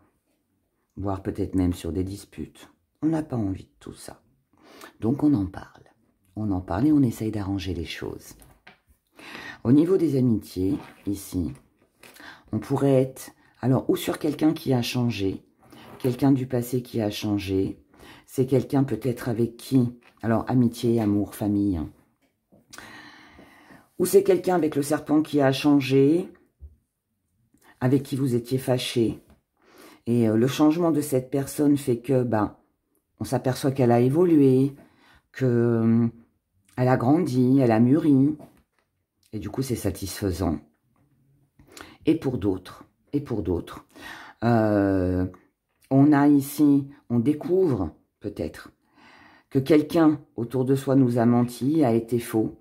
voire peut-être même sur des disputes. On n'a pas envie de tout ça. Donc on en parle. On en parle et on essaye d'arranger les choses. Au niveau des amitiés, ici, on pourrait être, alors, ou sur quelqu'un qui a changé, quelqu'un du passé qui a changé, c'est quelqu'un peut-être avec qui, alors amitié, amour, famille, hein. Ou c'est quelqu'un avec le serpent qui a changé, avec qui vous étiez fâché, Et le changement de cette personne fait que, ben, on s'aperçoit qu'elle a évolué, que elle a grandi, elle a mûri. Et du coup, c'est satisfaisant. Et pour d'autres, on a ici, on découvre peut-être que quelqu'un autour de soi nous a menti, a été faux.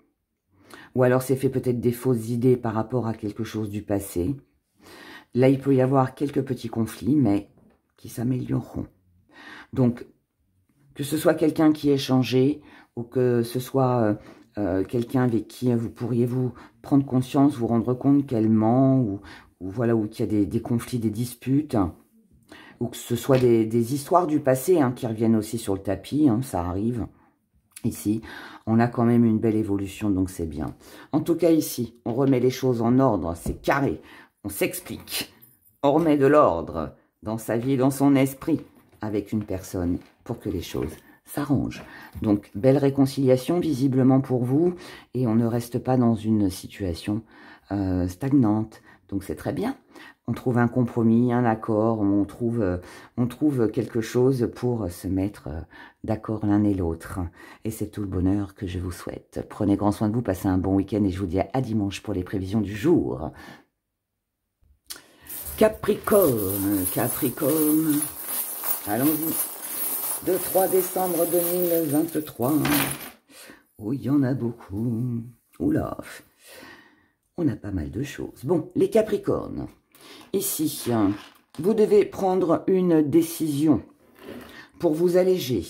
Ou alors s'est fait peut-être des fausses idées par rapport à quelque chose du passé. Là, il peut y avoir quelques petits conflits, mais qui s'amélioreront. Donc, que ce soit quelqu'un qui ait changé, ou que ce soit quelqu'un avec qui vous pourriez vous prendre conscience, vous rendre compte qu'elle ment, ou voilà, ou qu'il y a des conflits, des disputes, ou que ce soit des histoires du passé hein, qui reviennent aussi sur le tapis, hein, ça arrive. Ici, on a quand même une belle évolution, donc c'est bien. En tout cas, ici, on remet les choses en ordre, c'est carré, on s'explique. On remet de l'ordre dans sa vie, dans son esprit, avec une personne, pour que les choses s'arrangent. Donc, belle réconciliation, visiblement pour vous, et on ne reste pas dans une situation stagnante. Donc, c'est très bien. On trouve un compromis, un accord, on trouve quelque chose pour se mettre d'accord l'un et l'autre. Et c'est tout le bonheur que je vous souhaite. Prenez grand soin de vous, passez un bon week-end et je vous dis à dimanche pour les prévisions du jour. Capricorne, Capricorne, allons-y. 2-3 décembre 2023. Oh, il y en a beaucoup. Oula, on a pas mal de choses. Bon, les Capricornes. Ici, vous devez prendre une décision pour vous alléger.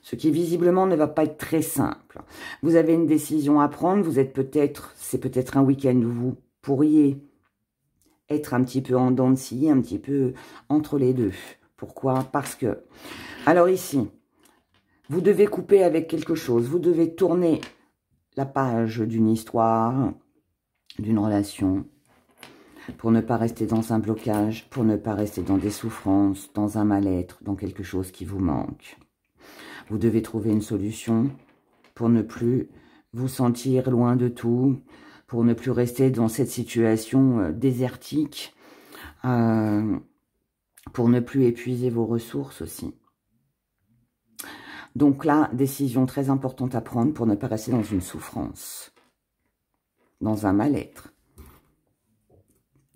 Ce qui visiblement ne va pas être très simple. Vous avez une décision à prendre. Vous êtes peut-être, c'est peut-être un week-end où vous pourriez être un petit peu en dents de scie, un petit peu entre les deux. Pourquoi? Parce que, alors ici, vous devez couper avec quelque chose. Vous devez tourner la page d'une histoire, d'une relation, pour ne pas rester dans un blocage, pour ne pas rester dans des souffrances, dans un mal-être, dans quelque chose qui vous manque. Vous devez trouver une solution pour ne plus vous sentir loin de tout, pour ne plus rester dans cette situation désertique, pour ne plus épuiser vos ressources aussi. Donc là, décision très importante à prendre pour ne pas rester dans une souffrance, dans un mal-être,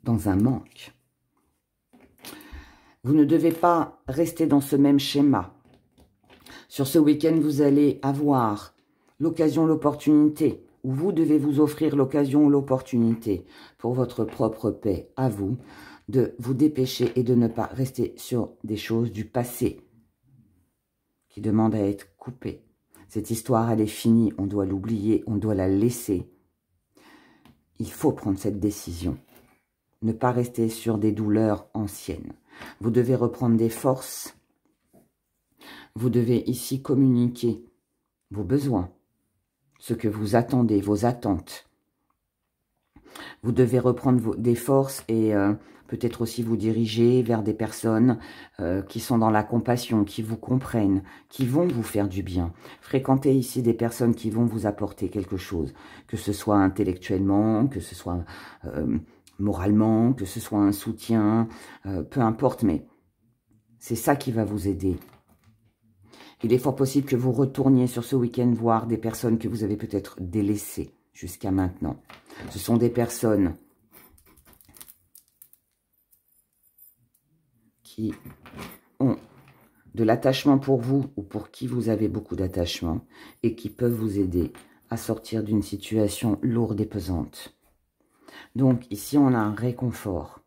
dans un manque. Vous ne devez pas rester dans ce même schéma. Sur ce week-end, vous allez avoir l'occasion, l'opportunité, où vous devez vous offrir l'occasion, l'opportunité pour votre propre paix à vous, de vous dépêcher et de ne pas rester sur des choses du passé qui demandent à être coupées. Cette histoire, elle est finie, on doit l'oublier, on doit la laisser. Il faut prendre cette décision. Ne pas rester sur des douleurs anciennes. Vous devez reprendre des forces. Vous devez ici communiquer vos besoins, ce que vous attendez, vos attentes. Vous devez reprendre des forces et peut-être aussi vous diriger vers des personnes qui sont dans la compassion, qui vous comprennent, qui vont vous faire du bien. Fréquentez ici des personnes qui vont vous apporter quelque chose, que ce soit intellectuellement, que ce soit moralement, que ce soit un soutien, peu importe, mais c'est ça qui va vous aider. Il est fort possible que vous retourniez sur ce week-end voir des personnes que vous avez peut-être délaissées jusqu'à maintenant. Ce sont des personnes qui ont de l'attachement pour vous ou pour qui vous avez beaucoup d'attachement et qui peuvent vous aider à sortir d'une situation lourde et pesante. Donc ici, on a un réconfort.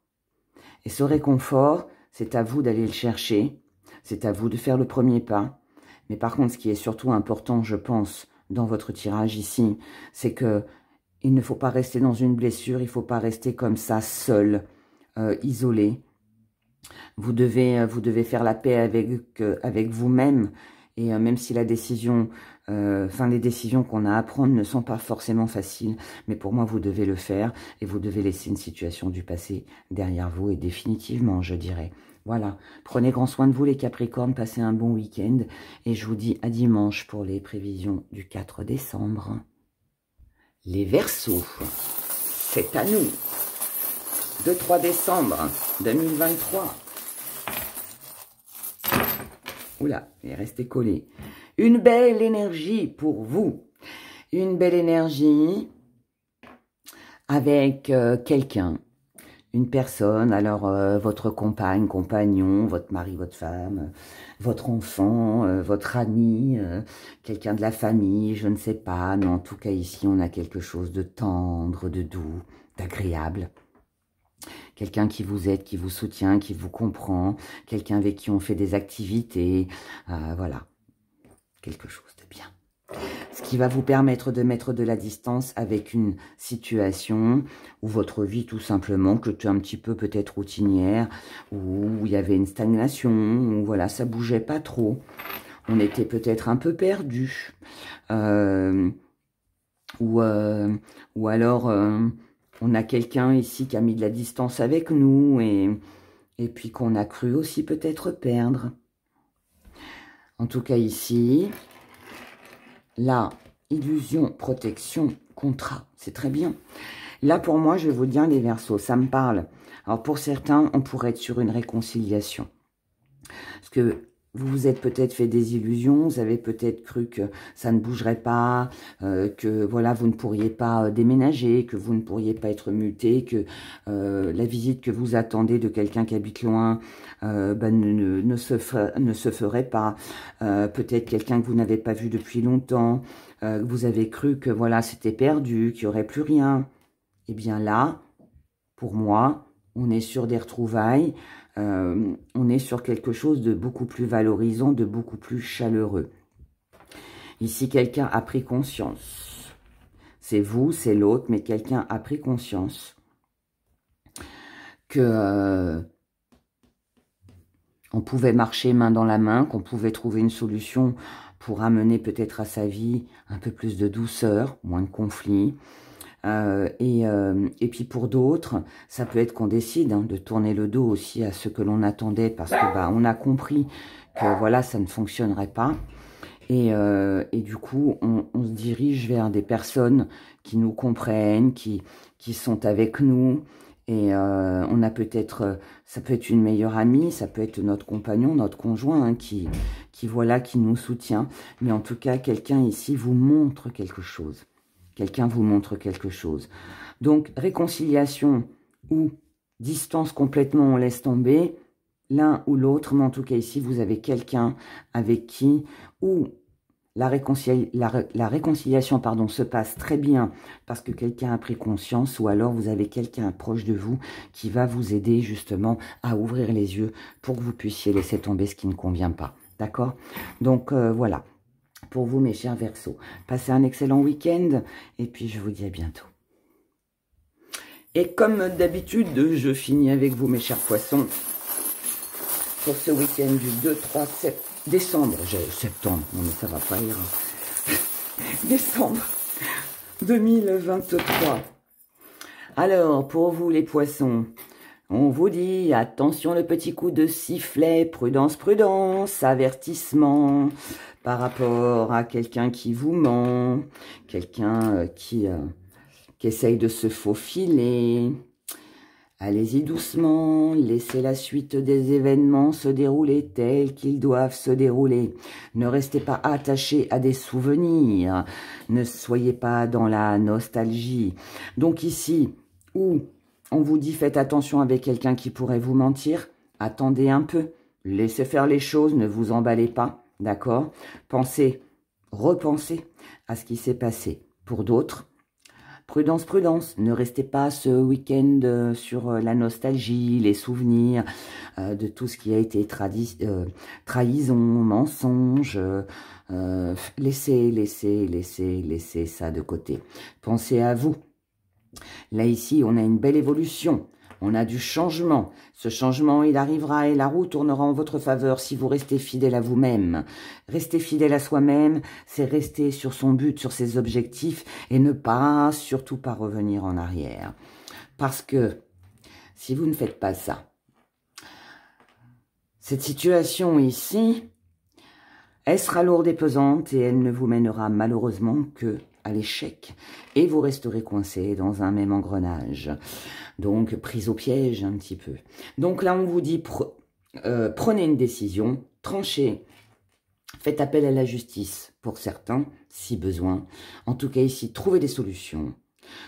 Et ce réconfort, c'est à vous d'aller le chercher. C'est à vous de faire le premier pas. Mais par contre, ce qui est surtout important, je pense, dans votre tirage ici, c'est que il ne faut pas rester dans une blessure, il ne faut pas rester comme ça, seul, isolé. Vous devez faire la paix avec vous-même. Et même si la décision, les décisions qu'on a à prendre ne sont pas forcément faciles, mais pour moi, vous devez le faire et vous devez laisser une situation du passé derrière vous et définitivement, je dirais. Voilà, prenez grand soin de vous les Capricornes, passez un bon week-end et je vous dis à dimanche pour les prévisions du 4 décembre. Les Verseaux, c'est à nous. 2-3 décembre 2023. Oula, il est resté collé. Une belle énergie pour vous. Une belle énergie avec quelqu'un. Une personne, alors votre compagne, compagnon, votre mari, votre femme, votre enfant, votre ami, quelqu'un de la famille, je ne sais pas, mais en tout cas ici on a quelque chose de tendre, de doux, d'agréable. Quelqu'un qui vous aide, qui vous soutient, qui vous comprend, quelqu'un avec qui on fait des activités, voilà, quelque chose de bien. Ce qui va vous permettre de mettre de la distance avec une situation ou votre vie tout simplement, que tu es un petit peu peut-être routinière, où il y avait une stagnation, où voilà, ça bougeait pas trop. On était peut-être un peu perdu. Ou alors, on a quelqu'un ici qui a mis de la distance avec nous et puis qu'on a cru aussi peut-être perdre. En tout cas ici... Là, illusion, protection, contrat, c'est très bien. Là, pour moi, je vais vous dire les Verseaux, ça me parle. Alors, pour certains, on pourrait être sur une réconciliation. Parce que vous vous êtes peut-être fait des illusions, vous avez peut-être cru que ça ne bougerait pas, que voilà, vous ne pourriez pas déménager, que vous ne pourriez pas être muté, que la visite que vous attendez de quelqu'un qui habite loin ne se ferait pas. Peut-être quelqu'un que vous n'avez pas vu depuis longtemps, vous avez cru que voilà, c'était perdu, qu'il n'y aurait plus rien. Eh bien là, pour moi, on est sur des retrouvailles, on est sur quelque chose de beaucoup plus valorisant, de beaucoup plus chaleureux. Ici, quelqu'un a pris conscience. C'est vous, c'est l'autre, mais quelqu'un a pris conscience que on pouvait marcher main dans la main, qu'on pouvait trouver une solution pour amener peut-être à sa vie un peu plus de douceur, moins de conflits. Et puis pour d'autres, ça peut être qu'on décide de tourner le dos aussi à ce que l'on attendait parce que on a compris que voilà, ça ne fonctionnerait pas. Et du coup, on se dirige vers des personnes qui nous comprennent, qui sont avec nous. Et on a peut-être, ça peut être une meilleure amie, ça peut être notre compagnon, notre conjoint qui voilà, qui nous soutient. Mais en tout cas, quelqu'un ici vous montre quelque chose. Quelqu'un vous montre quelque chose. Donc, réconciliation ou distance complètement, on laisse tomber l'un ou l'autre. Mais en tout cas, ici, vous avez quelqu'un avec qui, ou la réconciliation pardon, se passe très bien parce que quelqu'un a pris conscience, ou alors vous avez quelqu'un proche de vous qui va vous aider justement à ouvrir les yeux pour que vous puissiez laisser tomber ce qui ne convient pas. D'accord? Donc, voilà. Pour vous, mes chers Verseaux. Passez un excellent week-end et puis je vous dis à bientôt. Et comme d'habitude, je finis avec vous, mes chers Poissons, pour ce week-end du 2-3 décembre. Septembre, non mais ça va pas ir. Décembre 2023. Alors, pour vous, les Poissons, on vous dit, attention, le petit coup de sifflet, prudence, prudence, avertissement par rapport à quelqu'un qui vous ment, quelqu'un qui essaye de se faufiler. Allez-y doucement, laissez la suite des événements se dérouler tels qu'ils doivent se dérouler. Ne restez pas attachés à des souvenirs, ne soyez pas dans la nostalgie. Donc ici, où on vous dit faites attention avec quelqu'un qui pourrait vous mentir, attendez un peu, laissez faire les choses, ne vous emballez pas, d'accord? Pensez, repensez à ce qui s'est passé. Pour d'autres, prudence, prudence, ne restez pas ce week-end sur la nostalgie, les souvenirs de tout ce qui a été trahison, mensonge. Laissez ça de côté. Pensez à vous. Là, ici, on a une belle évolution. On a du changement. Ce changement, il arrivera et la roue tournera en votre faveur si vous restez fidèle à vous-même. Rester fidèle à soi-même, c'est rester sur son but, sur ses objectifs et ne pas, surtout pas revenir en arrière. Parce que si vous ne faites pas ça, cette situation ici, elle sera lourde et pesante et elle ne vous mènera malheureusement que à l'échec et vous resterez coincé dans un même engrenage. Donc, prise au piège un petit peu. Donc là, on vous dit, prenez une décision, tranchez Faites appel à la justice pour certains, si besoin. En tout cas ici, trouvez des solutions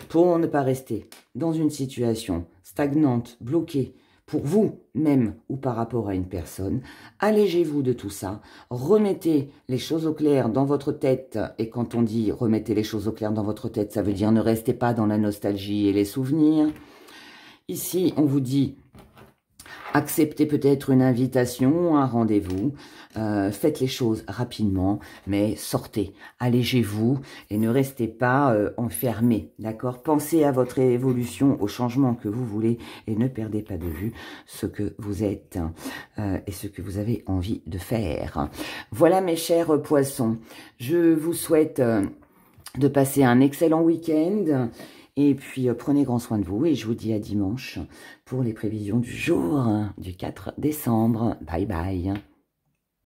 pour ne pas rester dans une situation stagnante, bloquée, pour vous-même ou par rapport à une personne. Allégez-vous de tout ça, remettez les choses au clair dans votre tête. Et quand on dit remettez les choses au clair dans votre tête, ça veut dire ne restez pas dans la nostalgie et les souvenirs. Ici, on vous dit acceptez peut-être une invitation, un rendez-vous, faites les choses rapidement, mais sortez, allégez-vous et ne restez pas enfermés, d'accord? Pensez à votre évolution, au changement que vous voulez et ne perdez pas de vue ce que vous êtes et ce que vous avez envie de faire. Voilà mes chers poissons, je vous souhaite de passer un excellent week-end. Et puis, prenez grand soin de vous et je vous dis à dimanche pour les prévisions du jour du 4 décembre. Bye bye.